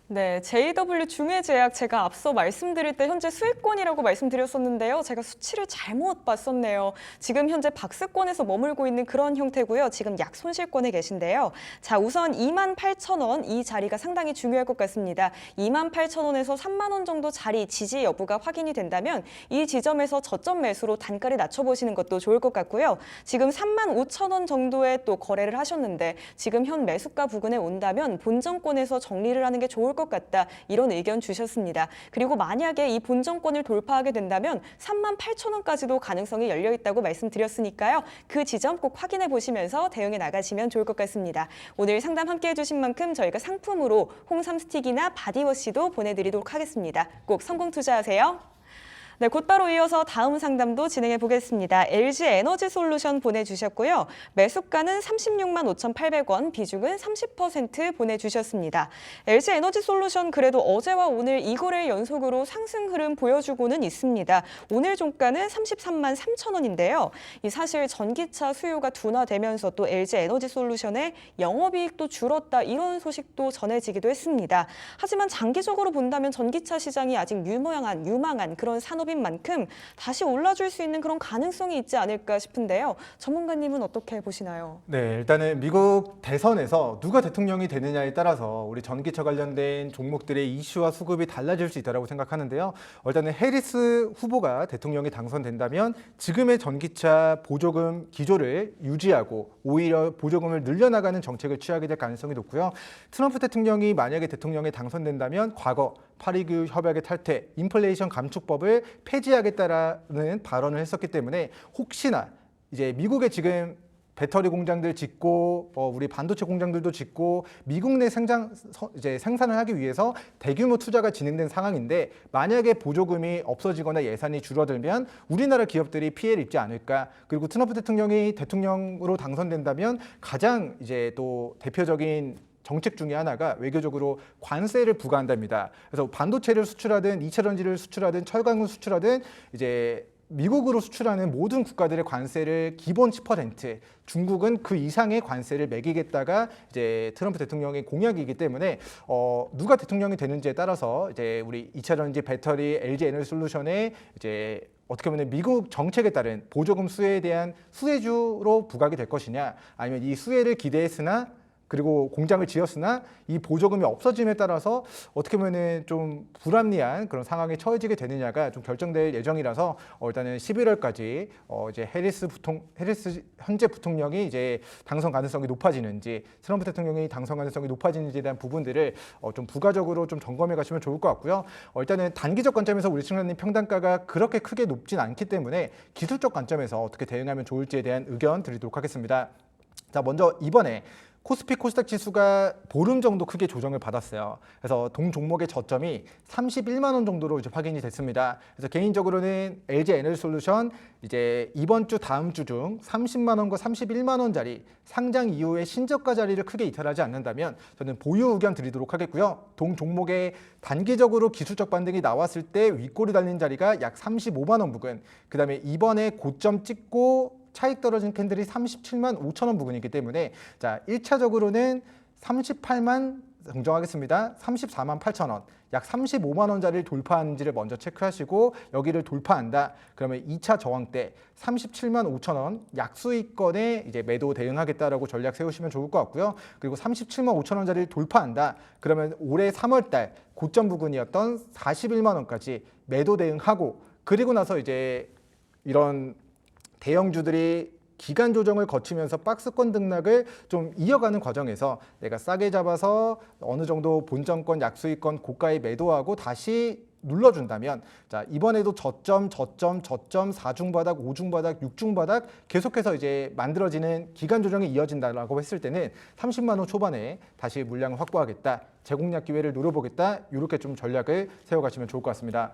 네, JW 중해제약 제가 앞서 말씀드릴 때 현재 수익권이라고 말씀드렸었는데요. 제가 수치를 잘못 봤었네요. 지금 현재 박스권에서 머물고 있는 그런 형태고요. 지금 약 손실권에 계신데요. 자, 우선 28,000원 이 자리가 상당히 중요할 것 같습니다. 28,000원에서 3만 원 정도 자리 지지 여부가 확인이 된다면 이 지점에서 저점 매수로 단가를 낮춰보시는 것도 좋을 것 같고요. 지금 35,000원 정도에 또 거래를 하셨는데 지금 현 매수가 부근에 온다면 본전권에서 정리를 하는 게 좋을 것 같다. 이런 의견 주셨습니다. 그리고 만약에 이 본전권을 돌파하게 된다면 38,000원까지도 가능성이 열려 있다고 말씀드렸으니까요. 그 지점 꼭 확인해 보시면서 대응해 나가시면 좋을 것 같습니다. 오늘 상담 함께 해주신 만큼 저희가 상품으로 홍삼 스틱이나 바디워시도 보내드리도록 하겠습니다. 꼭 성공 투자하세요. 네, 곧바로 이어서 다음 상담도 진행해 보겠습니다. LG 에너지 솔루션 보내주셨고요. 매수가는 36만 5,800원, 비중은 30% 보내주셨습니다. LG 에너지 솔루션 그래도 어제와 오늘 2거래 연속으로 상승 흐름 보여주고는 있습니다. 오늘 종가는 33만 3천 원인데요. 이 사실 전기차 수요가 둔화되면서 또 LG 에너지 솔루션의 영업이익도 줄었다 이런 소식도 전해지기도 했습니다. 하지만 장기적으로 본다면 전기차 시장이 아직 유망한 그런 산업 인 만큼 다시 올라줄 수 있는 그런 가능성이 있지 않을까 싶은데요. 전문가님은 어떻게 보시나요? 네, 일단은 미국 대선에서 누가 대통령이 되느냐에 따라서 우리 전기차 관련된 종목들의 이슈와 수급이 달라질 수 있다고 생각하는데요. 일단은 해리스 후보가 대통령이 당선된다면 지금의 전기차 보조금 기조를 유지하고 오히려 보조금을 늘려나가는 정책을 취하게 될 가능성이 높고요. 트럼프 대통령이 만약에 대통령에 당선된다면 과거 파리규 협약의 탈퇴, 인플레이션 감축법을 폐지하겠다라는 발언을 했었기 때문에 혹시나 이제 미국에 지금 배터리 공장들 짓고 우리 반도체 공장들도 짓고 미국 내 생산을 하기 위해서 대규모 투자가 진행된 상황인데 만약에 보조금이 없어지거나 예산이 줄어들면 우리나라 기업들이 피해를 입지 않을까. 그리고 트럼프 대통령이 대통령으로 당선된다면 가장 이제 또 대표적인 정책 중에 하나가 외교적으로 관세를 부과한답니다. 그래서 반도체를 수출하든 2차 전지를 수출하든 철강을 수출하든 이제 미국으로 수출하는 모든 국가들의 관세를 기본 10%, 중국은 그 이상의 관세를 매기겠다가 이제 트럼프 대통령의 공약이기 때문에 누가 대통령이 되는지에 따라서 이제 우리 2차 전지 배터리 LG 에너지 솔루션의 이제 어떻게 보면 미국 정책에 따른 보조금 수혜에 대한 수혜주로 부각이 될 것이냐, 아니면 이 수혜를 기대했으나 그리고 공장을 지었으나 이 보조금이 없어짐에 따라서 어떻게 보면은 좀 불합리한 그런 상황에 처해지게 되느냐가 좀 결정될 예정이라서 일단은 11월까지 이제 해리스 현재 부통령이 이제 당선 가능성이 높아지는지 트럼프 대통령이 당선 가능성이 높아지는지에 대한 부분들을 좀 부가적으로 좀 점검해 가시면 좋을 것 같고요. 일단은 단기적 관점에서 우리 시청자님 평단가가 그렇게 크게 높진 않기 때문에 기술적 관점에서 어떻게 대응하면 좋을지에 대한 의견 드리도록 하겠습니다. 자, 먼저 이번에 코스피 코스닥 지수가 보름 정도 크게 조정을 받았어요. 그래서 동 종목의 저점이 31만 원 정도로 이제 확인이 됐습니다. 그래서 개인적으로는 LG 에너지 솔루션 이제 이번 주 다음 주 중 30만 원과 31만 원짜리 상장 이후에 신저가 자리를 크게 이탈하지 않는다면 저는 보유 의견 드리도록 하겠고요. 동 종목의 단기적으로 기술적 반등이 나왔을 때 윗골이 달린 자리가 약 35만 원 부근, 그다음에 이번에 고점 찍고 차익 떨어진 캔들이 37만 5천 원 부근이기 때문에 자 1차적으로는 38만 정정하겠습니다. 34만 8천 원, 약 35만 원짜리를 돌파하는지를 먼저 체크하시고 여기를 돌파한다. 그러면 2차 저항 때 37만 5천 원 약수익권에 이제 매도 대응하겠다라고 전략 세우시면 좋을 것 같고요. 그리고 37만 5천 원짜리를 돌파한다. 그러면 올해 3월 달 고점 부근이었던 41만 원까지 매도 대응하고 그리고 나서 이제 이런 대형주들이 기간 조정을 거치면서 박스권 등락을 좀 이어가는 과정에서 내가 싸게 잡아서 어느 정도 본전권, 약수익권 고가에 매도하고 다시 눌러준다면 자 이번에도 저점, 4중 바닥, 5중 바닥, 6중 바닥 계속해서 이제 만들어지는 기간 조정이 이어진다라고 했을 때는 30만 원 초반에 다시 물량을 확보하겠다, 재공략 기회를 노려보겠다 이렇게 좀 전략을 세워가시면 좋을 것 같습니다.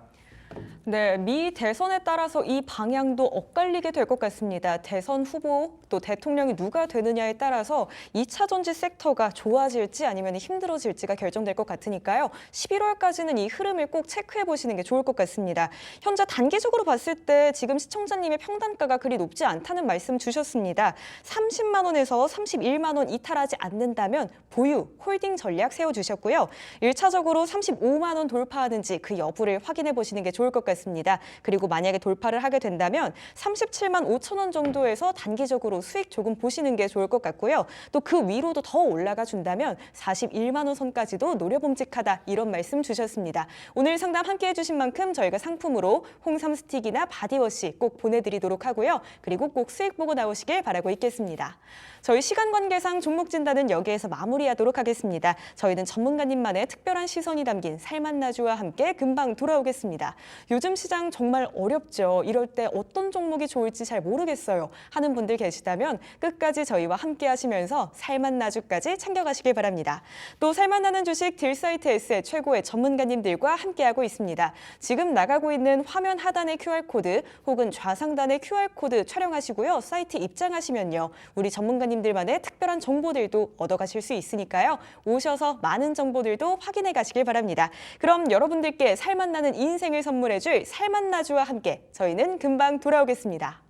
네, 미 대선에 따라서 이 방향도 엇갈리게 될 것 같습니다. 대선 후보 또 대통령이 누가 되느냐에 따라서 2차 전지 섹터가 좋아질지 아니면 힘들어질지가 결정될 것 같으니까요. 11월까지는 이 흐름을 꼭 체크해 보시는 게 좋을 것 같습니다. 현재 단기적으로 봤을 때 지금 시청자님의 평단가가 그리 높지 않다는 말씀 주셨습니다. 30만 원에서 31만 원 이탈하지 않는다면 보유, 홀딩 전략 세워주셨고요. 1차적으로 35만 원 돌파하는지 그 여부를 확인해 보시는 게 좋을 것 같습니다. 그리고 만약에 돌파를 하게 된다면 37만 5천 원 정도에서 단기적으로 수익 조금 보시는 게 좋을 것 같고요. 또 그 위로도 더 올라가 준다면 41만 원 선까지도 노려봄직하다 이런 말씀 주셨습니다. 오늘 상담 함께 해주신 만큼 저희가 상품으로 홍삼 스틱이나 바디워시 꼭 보내드리도록 하고요. 그리고 꼭 수익 보고 나오시길 바라고 있겠습니다. 저희 시간 관계상 종목 진단은 여기에서 마무리하도록 하겠습니다. 저희는 전문가님만의 특별한 시선이 담긴 살맛나주와 함께 금방 돌아오겠습니다. 요즘 시장 정말 어렵죠. 이럴 때 어떤 종목이 좋을지 잘 모르겠어요 하는 분들 계시다면 끝까지 저희와 함께 하시면서 살맛나주까지 챙겨가시길 바랍니다. 또 살맛나는 주식 딜사이트S의 최고의 전문가님들과 함께하고 있습니다. 지금 나가고 있는 화면 하단의 QR코드 혹은 좌상단의 QR코드 촬영하시고요. 사이트 입장하시면요. 우리 전문가님들만의 특별한 정보들도 얻어가실 수 있으니까요. 오셔서 많은 정보들도 확인해 가시길 바랍니다. 그럼 여러분들께 살맛나는 인생을 선물해줄 살맛나주와 함께 저희는 금방 돌아오겠습니다.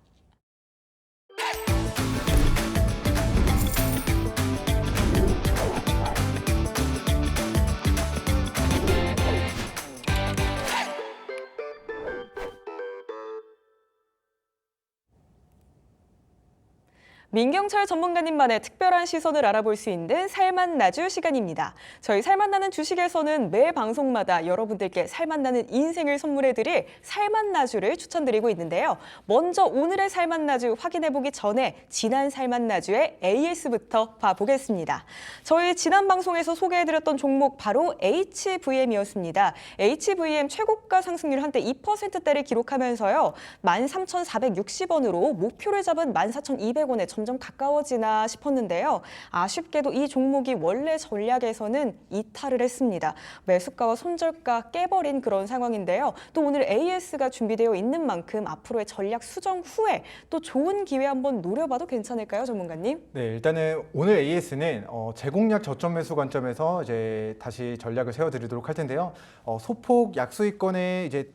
민경철 전문가님만의 특별한 시선을 알아볼 수 있는 살맛나주 시간입니다. 저희 살맛나는 주식에서는 매 방송마다 여러분들께 살맛나는 인생을 선물해드릴 살맛나주를 추천드리고 있는데요. 먼저 오늘의 살맛나주 확인해보기 전에 지난 살맛나주의 AS부터 봐보겠습니다. 저희 지난 방송에서 소개해드렸던 종목 바로 HVM이었습니다. HVM 최고가 상승률 한때 2%대를 기록하면서요. 13,460원으로 목표를 잡은 14,200원에 점점 가까워지나 싶었는데요. 아쉽게도 이 종목이 원래 전략에서는 이탈을 했습니다. 매수가와 손절가 깨버린 그런 상황인데요. 또 오늘 AS가 준비되어 있는 만큼 앞으로의 전략 수정 후에 또 좋은 기회 한번 노려봐도 괜찮을까요, 전문가님? 네, 일단은 오늘 AS는 재공략 저점 매수 관점에서 이제 다시 전략을 세워드리도록 할 텐데요. 소폭 약수익권에 이제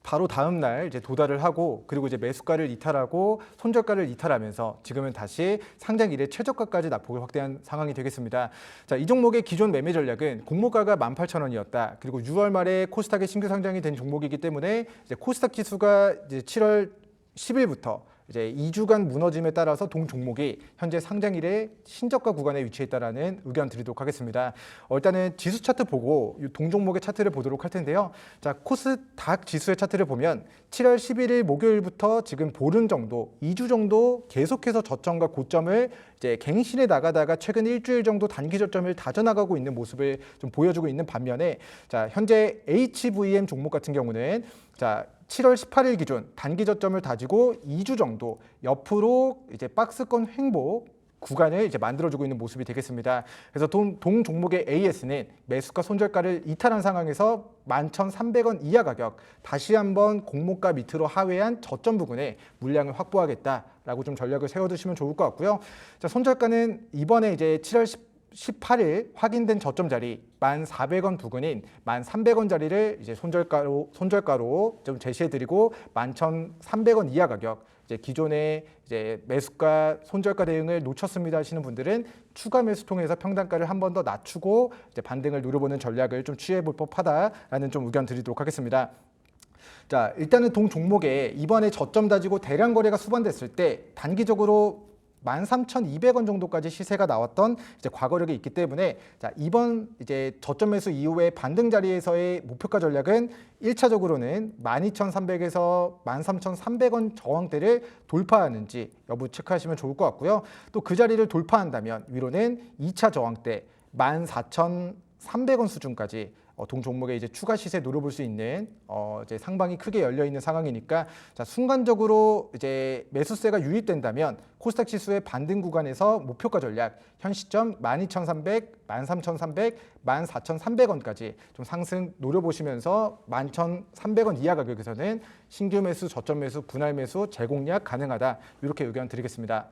바로 다음 날 이제 도달을 하고 그리고 이제 매수가를 이탈하고 손절가를 이탈하면서 지금은 다시 상장 이래 최저가까지 낙폭을 확대한 상황이 되겠습니다. 자, 이 종목의 기존 매매 전략은 공모가가 18,000원이었다. 그리고 6월 말에 코스닥에 신규 상장이 된 종목이기 때문에 이제 코스닥 지수가 이제 7월 10일부터 이제 2주간 무너짐에 따라서 동 종목이 현재 상장일의 신저가 구간에 위치했다라는 의견 드리도록 하겠습니다. 일단은 지수 차트 보고 동 종목의 차트를 보도록 할 텐데요. 자, 코스닥 지수의 차트를 보면 7월 11일 목요일부터 지금 보름 정도, 2주 정도 계속해서 저점과 고점을 이제 갱신해 나가다가 최근 일주일 정도 단기 저점을 다져나가고 있는 모습을 좀 보여주고 있는 반면에 자, 현재 HVM 종목 같은 경우는 자, 7월 18일 기준 단기 저점을 다지고 2주 정도 옆으로 이제 박스권 횡보 구간을 이제 만들어주고 있는 모습이 되겠습니다. 그래서 동 종목의 AS는 매수가 손절가를 이탈한 상황에서 11,300원 이하 가격 다시 한번 공모가 밑으로 하회한 저점 부근에 물량을 확보하겠다라고 좀 전략을 세워두시면 좋을 것 같고요. 자, 손절가는 이번에 이제 7월 18일 확인된 저점 자리 1,400원 부근인 1,300원 자리를 이제 손절가로 좀 제시해드리고 11,300원 이하 가격 이제 기존에 이제 매수가 손절가 대응을 놓쳤습니다 하시는 분들은 추가 매수 통해서 평단가를 한 번 더 낮추고 이제 반등을 노려보는 전략을 좀 취해볼 법하다라는 좀 의견 드리도록 하겠습니다. 자, 일단은 동 종목에 이번에 저점 다지고 대량 거래가 수반됐을 때 단기적으로 13,200원 정도까지 시세가 나왔던 이제 과거력이 있기 때문에 자, 이번 이제 저점 매수 이후에 반등 자리에서의 목표가 전략은 1차적으로는 12,300에서 13,300원 저항대를 돌파하는지 여부 체크하시면 좋을 것 같고요. 또 그 자리를 돌파한다면 위로는 2차 저항대 14,300원 수준까지 동 종목에 이제 추가 시세 노려볼 수 있는 이제 상방이 크게 열려 있는 상황이니까 자, 순간적으로 이제 매수세가 유입된다면 코스닥 지수의 반등 구간에서 목표가 전략 현 시점 12,300, 13,300, 14,300원까지 좀 상승 노려보시면서 11,300원 이하 가격에서는 신규 매수, 저점 매수, 분할 매수 재공략 가능하다 이렇게 의견 드리겠습니다.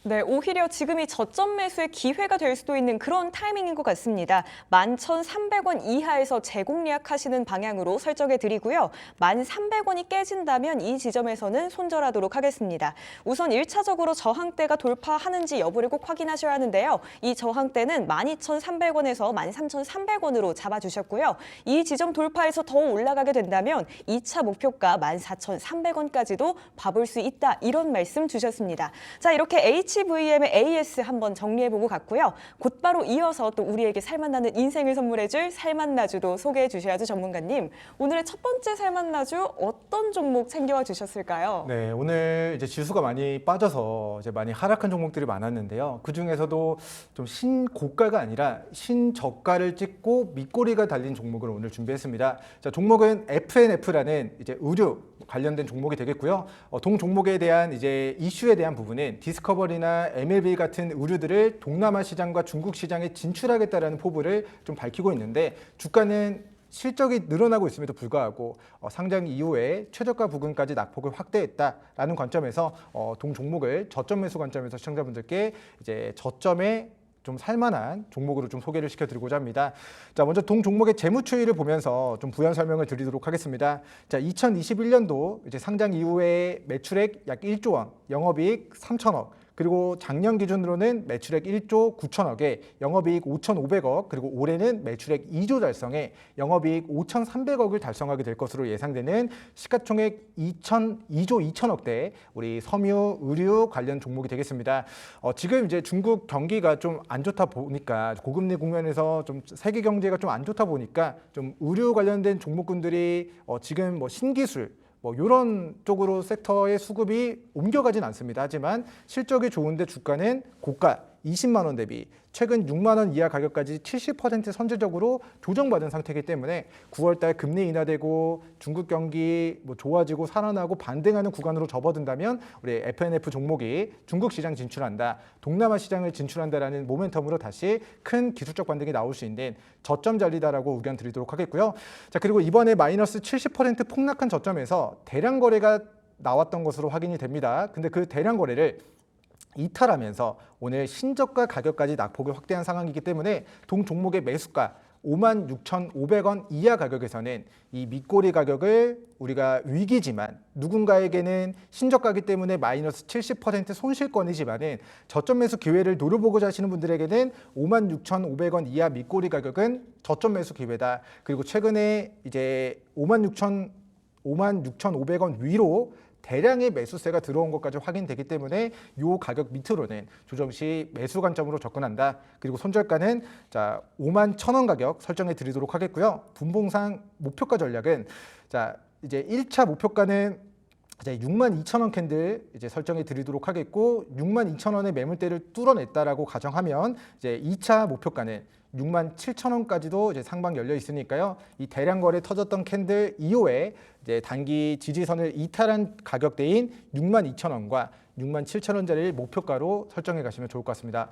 네, 오히려 지금이 저점 매수의 기회가 될 수도 있는 그런 타이밍인 것 같습니다. 11,300원 이하에서 재공략하시는 방향으로 설정해 드리고요. 1,300원이 깨진다면 이 지점에서는 손절하도록 하겠습니다. 우선 1차적으로 저항대가 돌파하는지 여부를 꼭 확인하셔야 하는데요. 이 저항대는 12,300원에서 13,300원으로 잡아주셨고요. 이 지점 돌파해서 더 올라가게 된다면 2차 목표가 14,300원까지도 봐볼 수 있다. 이런 말씀 주셨습니다. 자, 이렇게 HVM의 AS 한번 정리해보고 갔고요. 곧바로 이어서 또 우리에게 살맛나는 인생을 선물해줄 살맛나주도 소개해 주셔야죠, 전문가님. 오늘의 첫 번째 살맛나주 어떤 종목 챙겨와 주셨을까요? 네, 오늘 이제 지수가 많이 빠져서 이제 많이 하락한 종목들이 많았는데요. 그 중에서도 좀 신고가가 아니라 신저가를 찍고 밑꼬리가 달린 종목을 오늘 준비했습니다. 자, 종목은 FNF라는 이제 의류 관련된 종목이 되겠고요. 동 종목에 대한 이제 이슈에 대한 부분은 디스커버리나 MLB 같은 의류들을 동남아 시장과 중국 시장에 진출하겠다라는 포부를 좀 밝히고 있는데 주가는 실적이 늘어나고 있음에도 불구하고 상장 이후에 최저가 부근까지 낙폭을 확대했다라는 관점에서 동 종목을 저점 매수 관점에서 시청자분들께 이제 저점에 좀 살만한 종목으로 좀 소개를 시켜드리고자 합니다. 자, 먼저 동 종목의 재무 추이를 보면서 좀 부연 설명을 드리도록 하겠습니다. 자, 2021년도 이제 상장 이후에 매출액 약 1조 원, 영업이익 3천억. 그리고 작년 기준으로는 매출액 1조 9천억에 영업이익 5,500억, 그리고 올해는 매출액 2조 달성에 영업이익 5,300억을 달성하게 될 것으로 예상되는 시가총액 2조 2천억대 우리 섬유, 의류 관련 종목이 되겠습니다. 지금 이제 중국 경기가 좀 안 좋다 보니까 고금리 국면에서 좀 세계 경제가 좀 안 좋다 보니까 좀 의류 관련된 종목군들이 지금 뭐 신기술 이런 쪽으로 섹터의 수급이 옮겨가진 않습니다. 하지만 실적이 좋은데 주가는 고가 20만 원 대비 최근 6만 원 이하 가격까지 70% 선제적으로 조정받은 상태이기 때문에 9월 달 금리 인하되고 중국 경기 좋아지고 살아나고 반등하는 구간으로 접어든다면 우리 FNF 종목이 중국 시장 진출한다, 동남아 시장을 진출한다라는 모멘텀으로 다시 큰 기술적 반등이 나올 수 있는 저점 자리다라고 의견 드리도록 하겠고요. 자, 그리고 이번에 마이너스 70% 폭락한 저점에서 대량 거래가 나왔던 것으로 확인이 됩니다. 근데 그 대량 거래를 이탈하면서 오늘 신저가 가격까지 낙폭을 확대한 상황이기 때문에 동 종목의 매수가 56,500원 이하 가격에서는 이 밑꼬리 가격을 우리가 위기지만 누군가에게는 신저가이기 때문에 마이너스 70% 손실권이지만은 저점 매수 기회를 노려보고자 하시는 분들에게는 56,500원 이하 밑꼬리 가격은 저점 매수 기회다. 그리고 최근에 이제 56,500원 위로 대량의 매수세가 들어온 것까지 확인되기 때문에 이 가격 밑으로는 조정 시 매수 관점으로 접근한다. 그리고 손절가는 자 51,000원 가격 설정해 드리도록 하겠고요. 분봉상 목표가 전략은 자 이제 1차 목표가는 이제 62,000원 캔들 이제 설정해 드리도록 하겠고 62,000원의 매물대를 뚫어냈다라고 가정하면 이제 2차 목표가는 67,000원까지도 이제 상방 열려 있으니까요. 이 대량 거래 터졌던 캔들 이후에 이제 단기 지지선을 이탈한 가격대인 62,000원과 67,000원짜리 목표가로 설정해 가시면 좋을 것 같습니다.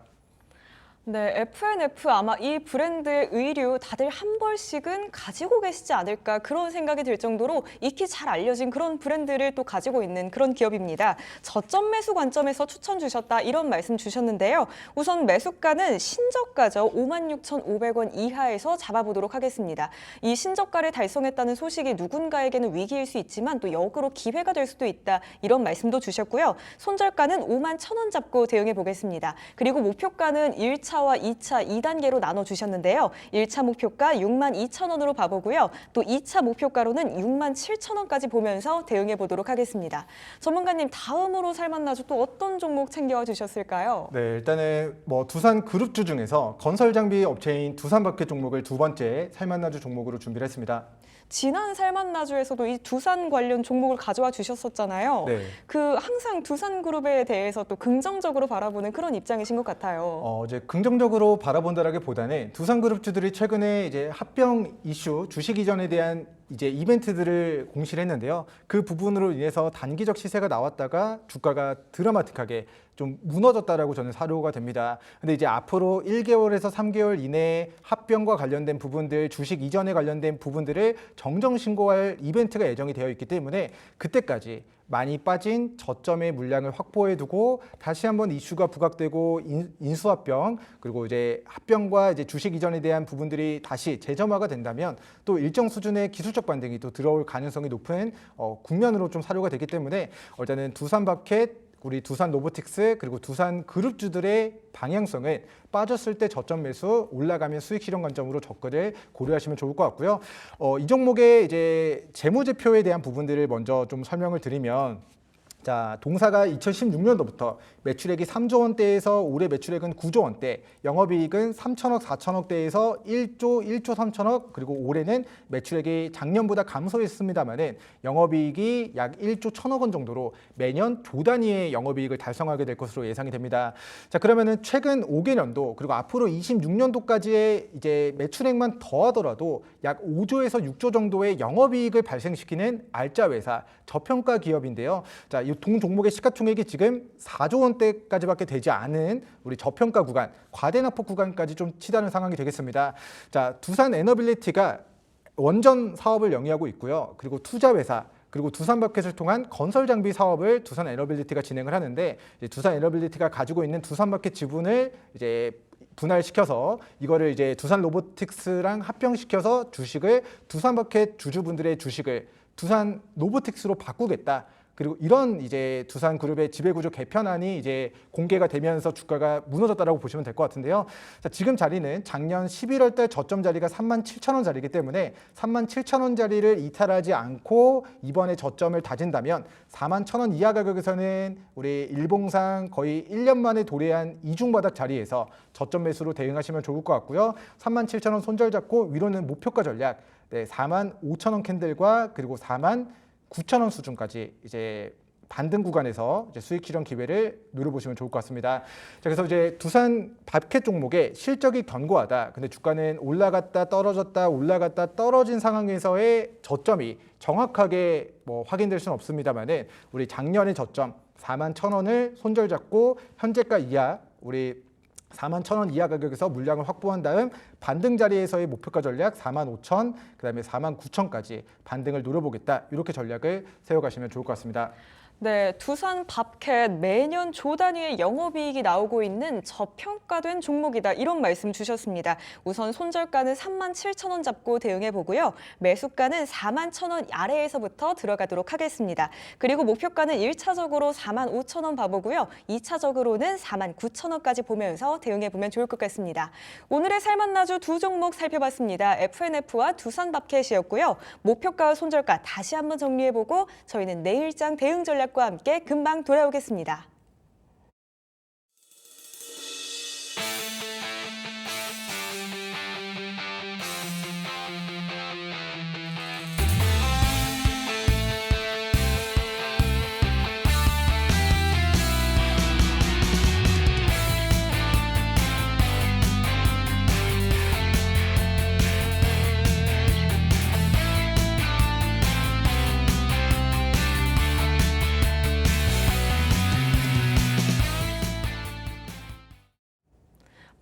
네, FNF 아마 이 브랜드의 의류 다들 한 벌씩은 가지고 계시지 않을까 그런 생각이 들 정도로 익히 잘 알려진 그런 브랜드를 또 가지고 있는 그런 기업입니다. 저점 매수 관점에서 추천 주셨다 이런 말씀 주셨는데요. 우선 매수가는 신저가죠. 56,500원 이하에서 잡아보도록 하겠습니다. 이 신저가를 달성했다는 소식이 누군가에게는 위기일 수 있지만 또 역으로 기회가 될 수도 있다 이런 말씀도 주셨고요. 손절가는 51,000원 잡고 대응해 보겠습니다. 그리고 목표가는 1차와 2차 2단계로 나눠주셨는데요. 1차 목표가 62,000원으로 봐보고요. 또 2차 목표가로는 67,000원까지 보면서 대응해 보도록 하겠습니다. 전문가님, 다음으로 살만나주 또 어떤 종목 챙겨와 주셨을까요? 네, 일단은 뭐 두산 그룹주 중에서 건설 장비 업체인 두산바켓 종목을 두 번째 살만나주 종목으로 준비를 했습니다. 지난 살만나주에서도 이 두산 관련 종목을 가져와 주셨었잖아요. 네. 항상 두산그룹에 대해서 또 긍정적으로 바라보는 그런 입장이신 것 같아요. 이제 긍정적으로 바라본다라기보다는 두산그룹주들이 최근에 이제 합병 이슈, 주식 이전에 대한 이제 이벤트들을 공시를 했는데요. 그 부분으로 인해서 단기적 시세가 나왔다가 주가가 드라마틱하게 좀 무너졌다라고 저는 사료가 됩니다. 근데 이제 앞으로 1개월에서 3개월 이내에 합병과 관련된 부분들, 주식 이전에 관련된 부분들을 정정 신고할 이벤트가 예정이 되어 있기 때문에 그때까지 많이 빠진 저점의 물량을 확보해 두고 다시 한번 이슈가 부각되고 인수합병 그리고 이제 합병과 이제 주식 이전에 대한 부분들이 다시 재점화가 된다면 또 일정 수준의 기술적 반등이 또 들어올 가능성이 높은 국면으로 좀 사료가 되기 때문에 일단은 두산바켓 우리 두산 로보틱스 그리고 두산 그룹주들의 방향성은 빠졌을 때 저점 매수, 올라가면 수익 실현 관점으로 접근을 고려하시면 좋을 것 같고요. 이 종목의 이제 재무제표에 대한 부분들을 먼저 좀 설명을 드리면, 자, 동사가 2016년도부터 매출액이 3조 원대에서 올해 매출액은 9조 원대, 영업이익은 3천억, 4천억대에서 1조 3천억, 그리고 올해는 매출액이 작년보다 감소했습니다만은 영업이익이 약 1조 1천억 원 정도로 매년 조 단위의 영업이익을 달성하게 될 것으로 예상이 됩니다. 자, 그러면은 최근 5개년도 그리고 앞으로 26년도까지의 이제 매출액만 더하더라도 약 5조에서 6조 정도의 영업이익을 발생시키는 알짜 회사, 저평가 기업인데요. 자, 이 동 종목의 시가총액이 지금 4조 원대까지밖에 되지 않은 우리 저평가 구간, 과대납폭 구간까지 좀 치닫는 상황이 되겠습니다. 자, 두산 에너빌리티가 원전 사업을 영위하고 있고요. 그리고 투자회사, 그리고 두산바켓을 통한 건설 장비 사업을 두산 에너빌리티가 진행을 하는데, 이제 두산 에너빌리티가 가지고 있는 두산바켓 지분을 이제 분할시켜서 이거를 이제 두산 로보틱스랑 합병시켜서 주식을 두산바켓 주주분들의 주식을 두산 로보틱스로 바꾸겠다. 그리고 이런 이제 두산그룹의 지배구조 개편안이 이제 공개가 되면서 주가가 무너졌다라고 보시면 될 것 같은데요. 자, 지금 자리는 작년 11월 달 저점 자리가 37,000원 자리이기 때문에 37,000원 자리를 이탈하지 않고 이번에 저점을 다진다면 41,000원 이하 가격에서는 우리 일봉상 거의 1년 만에 도래한 이중바닥 자리에서 저점 매수로 대응하시면 좋을 것 같고요. 37,000원 손절 잡고 위로는 목표가 전략 45,000원 캔들과 그리고 49,000원 수준까지 이제 반등 구간에서 이제 수익 실현 기회를 노려보시면 좋을 것 같습니다. 자, 그래서 이제 두산 바켓 종목의 실적이 견고하다. 근데 주가는 올라갔다 떨어졌다 올라갔다 떨어진 상황에서의 저점이 정확하게 뭐 확인될 수는 없습니다만은 우리 작년의 저점 41,000원을 손절 잡고 현재가 이하 우리 41,000원 이하 가격에서 물량을 확보한 다음 반등 자리에서의 목표가 전략 45,000, 그다음에 49,000까지 반등을 노려보겠다. 이렇게 전략을 세워가시면 좋을 것 같습니다. 네, 두산 밥캣 매년 조 단위의 영업이익이 나오고 있는 저평가된 종목이다 이런 말씀 주셨습니다. 우선 손절가는 37,000원 잡고 대응해 보고요. 매수가는 41,000원 아래에서부터 들어가도록 하겠습니다. 그리고 목표가는 1차적으로 45,000원 봐보고요. 2차적으로는 49,000원까지 보면서 대응해 보면 좋을 것 같습니다. 오늘의 살만나주 두 종목 살펴봤습니다. FNF와 두산 밥캣이었고요. 목표가와 손절가 다시 한번 정리해 보고 저희는 내일장 대응 전략 과 함께 금방 돌아오겠습니다.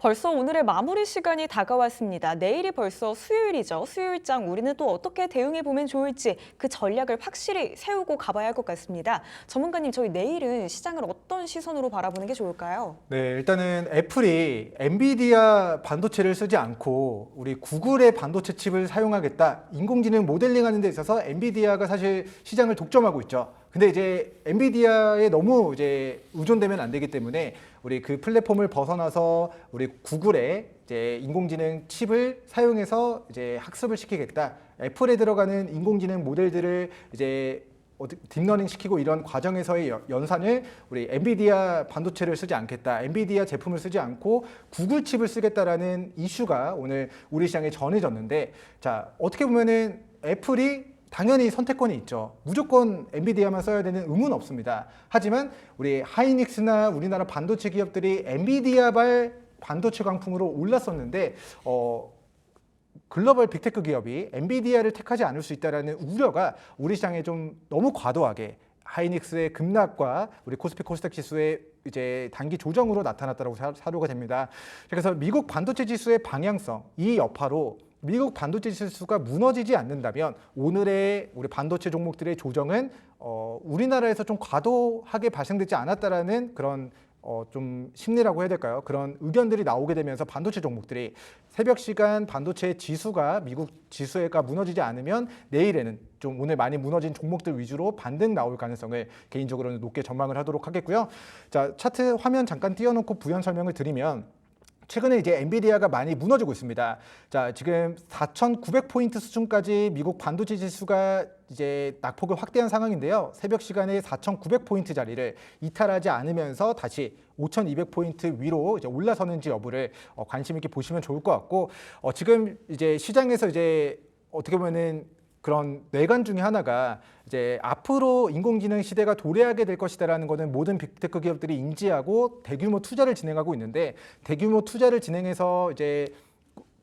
벌써 오늘의 마무리 시간이 다가왔습니다. 내일이 벌써 수요일이죠. 수요일장 우리는 또 어떻게 대응해 보면 좋을지 그 전략을 확실히 세우고 가봐야 할 것 같습니다. 전문가님, 저희 내일은 시장을 어떤 시선으로 바라보는 게 좋을까요? 네, 일단은 애플이 엔비디아 반도체를 쓰지 않고 우리 구글의 반도체 칩을 사용하겠다. 인공지능 모델링하는 데 있어서 엔비디아가 사실 시장을 독점하고 있죠. 근데 이제 엔비디아에 너무 이제 의존되면 안 되기 때문에 우리 그 플랫폼을 벗어나서 우리 구글의 이제 인공지능 칩을 사용해서 이제 학습을 시키겠다. 애플에 들어가는 인공지능 모델들을 이제 딥러닝 시키고 이런 과정에서의 연산을 우리 엔비디아 반도체를 쓰지 않겠다. 엔비디아 제품을 쓰지 않고 구글 칩을 쓰겠다라는 이슈가 오늘 우리 시장에 전해졌는데, 자, 어떻게 보면은 애플이 당연히 선택권이 있죠. 무조건 엔비디아만 써야 되는 의무는 없습니다. 하지만 우리 하이닉스나 우리나라 반도체 기업들이 엔비디아발 반도체 광풍으로 올랐었는데 글로벌 빅테크 기업이 엔비디아를 택하지 않을 수 있다는 우려가 우리 시장에 좀 너무 과도하게 하이닉스의 급락과 우리 코스피 코스닥 지수의 이제 단기 조정으로 나타났다고 사료가 됩니다. 그래서 미국 반도체 지수의 방향성, 이 여파로 미국 반도체 지수가 무너지지 않는다면 오늘의 우리 반도체 종목들의 조정은 우리나라에서 좀 과도하게 발생되지 않았다라는 그런 좀 심리라고 해야 될까요? 그런 의견들이 나오게 되면서 반도체 종목들이 새벽 시간 반도체 지수가 미국 지수가 무너지지 않으면 내일에는 좀 오늘 많이 무너진 종목들 위주로 반등 나올 가능성을 개인적으로는 높게 전망을 하도록 하겠고요. 자, 차트 화면 잠깐 띄워놓고 부연 설명을 드리면 최근에 이제 엔비디아가 많이 무너지고 있습니다. 자, 지금 4,900포인트 수준까지 미국 반도체 지수가 이제 낙폭을 확대한 상황인데요. 새벽 시간에 4,900포인트 자리를 이탈하지 않으면서 다시 5,200포인트 위로 이제 올라서는지 여부를 관심 있게 보시면 좋을 것 같고, 지금 이제 시장에서 이제 어떻게 보면은 그런 뇌관 중에 하나가 이제 앞으로 인공지능 시대가 도래하게 될 것이다라는 것은 모든 빅테크 기업들이 인지하고 대규모 투자를 진행하고 있는데, 대규모 투자를 진행해서 이제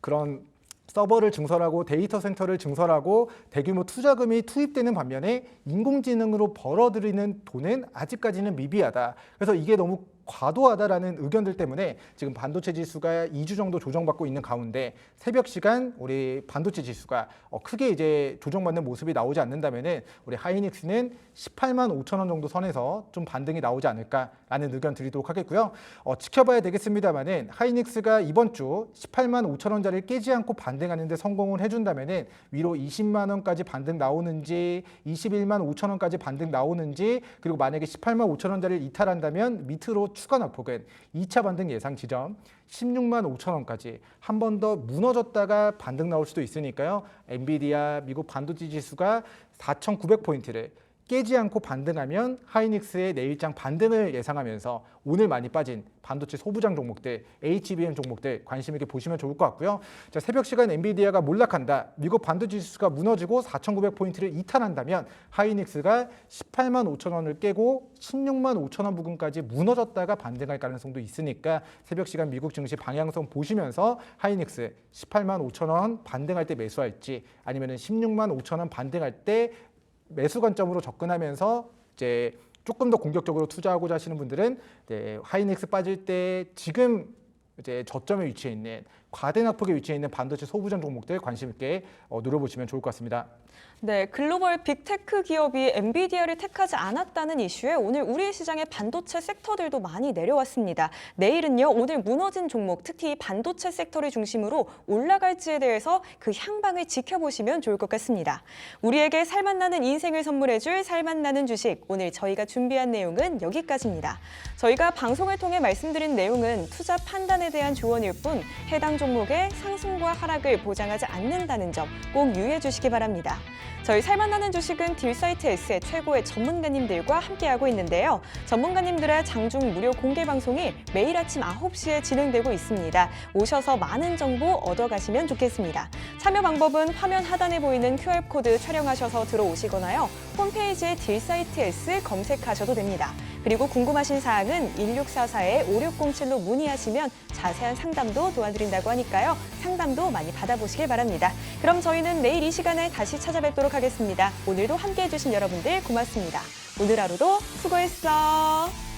그런 서버를 증설하고 데이터 센터를 증설하고 대규모 투자금이 투입되는 반면에 인공지능으로 벌어들이는 돈은 아직까지는 미비하다. 그래서 이게 너무 과도하다라는 의견들 때문에 지금 반도체 지수가 2주 정도 조정받고 있는 가운데 새벽 시간 우리 반도체 지수가 크게 이제 조정받는 모습이 나오지 않는다면은 우리 하이닉스는 18만 5천 원 정도 선에서 좀 반등이 나오지 않을까라는 의견 드리도록 하겠고요. 지켜봐야 되겠습니다만은 하이닉스가 이번 주 18만 5천 원짜리를 깨지 않고 반등하는데 성공을 해준다면은 위로 20만 원까지 반등 나오는지 21만 5천 원까지 반등 나오는지, 그리고 만약에 18만 5천 원짜리를 이탈한다면 밑으로 추가 낙폭은 2차 반등 예상 지점 16만 5천 원까지 한 번 더 무너졌다가 반등 나올 수도 있으니까요. 엔비디아 미국 반도체 지수가 4,900포인트를 깨지 않고 반등하면 하이닉스의 내일장 반등을 예상하면서 오늘 많이 빠진 반도체 소부장 종목들, HBM 종목들 관심 있게 보시면 좋을 것 같고요. 자, 새벽 시간 엔비디아가 몰락한다. 미국 반도체 지수가 무너지고 4,900포인트를 이탈한다면 하이닉스가 18만 5천 원을 깨고 16만 5천 원 부근까지 무너졌다가 반등할 가능성도 있으니까 새벽 시간 미국 증시 방향성 보시면서 하이닉스 18만 5천 원 반등할 때 매수할지, 아니면 16만 5천 원 반등할 때 매수 관점으로 접근하면서 이제 조금 더 공격적으로 투자하고자 하시는 분들은 하이닉스 빠질 때 지금 이제 저점에 위치해 있는 과대 낙폭에 위치해 있는 반도체 소부장 종목들 관심 있게 노려보시면 좋을 것 같습니다. 네, 글로벌 빅테크 기업이 엔비디아를 택하지 않았다는 이슈에 오늘 우리 시장의 반도체 섹터들도 많이 내려왔습니다. 내일은요, 오늘 무너진 종목, 특히 반도체 섹터를 중심으로 올라갈지에 대해서 그 향방을 지켜보시면 좋을 것 같습니다. 우리에게 살맛나는 인생을 선물해줄 살맛나는 주식, 오늘 저희가 준비한 내용은 여기까지입니다. 저희가 방송을 통해 말씀드린 내용은 투자 판단에 대한 조언일 뿐 해당 종목의 상승과 하락을 보장하지 않는다는 점 꼭 유의해 주시기 바랍니다. 저희 살맛나는 주식은 딜사이트 S의 최고의 전문가님들과 함께하고 있는데요. 전문가님들의 장중 무료 공개 방송이 매일 아침 9시에 진행되고 있습니다. 오셔서 많은 정보 얻어가시면 좋겠습니다. 참여 방법은 화면 하단에 보이는 QR코드 촬영하셔서 들어오시거나요. 홈페이지에 딜사이트 S 검색하셔도 됩니다. 그리고 궁금하신 사항은 1644-5607로 문의하시면 자세한 상담도 도와드린다고 하니까요. 상담도 많이 받아보시길 바랍니다. 그럼 저희는 내일 이 시간에 다시 찾아뵙도록 하겠습니다. 오늘도 함께해 주신 여러분들 고맙습니다. 오늘 하루도 수고했어.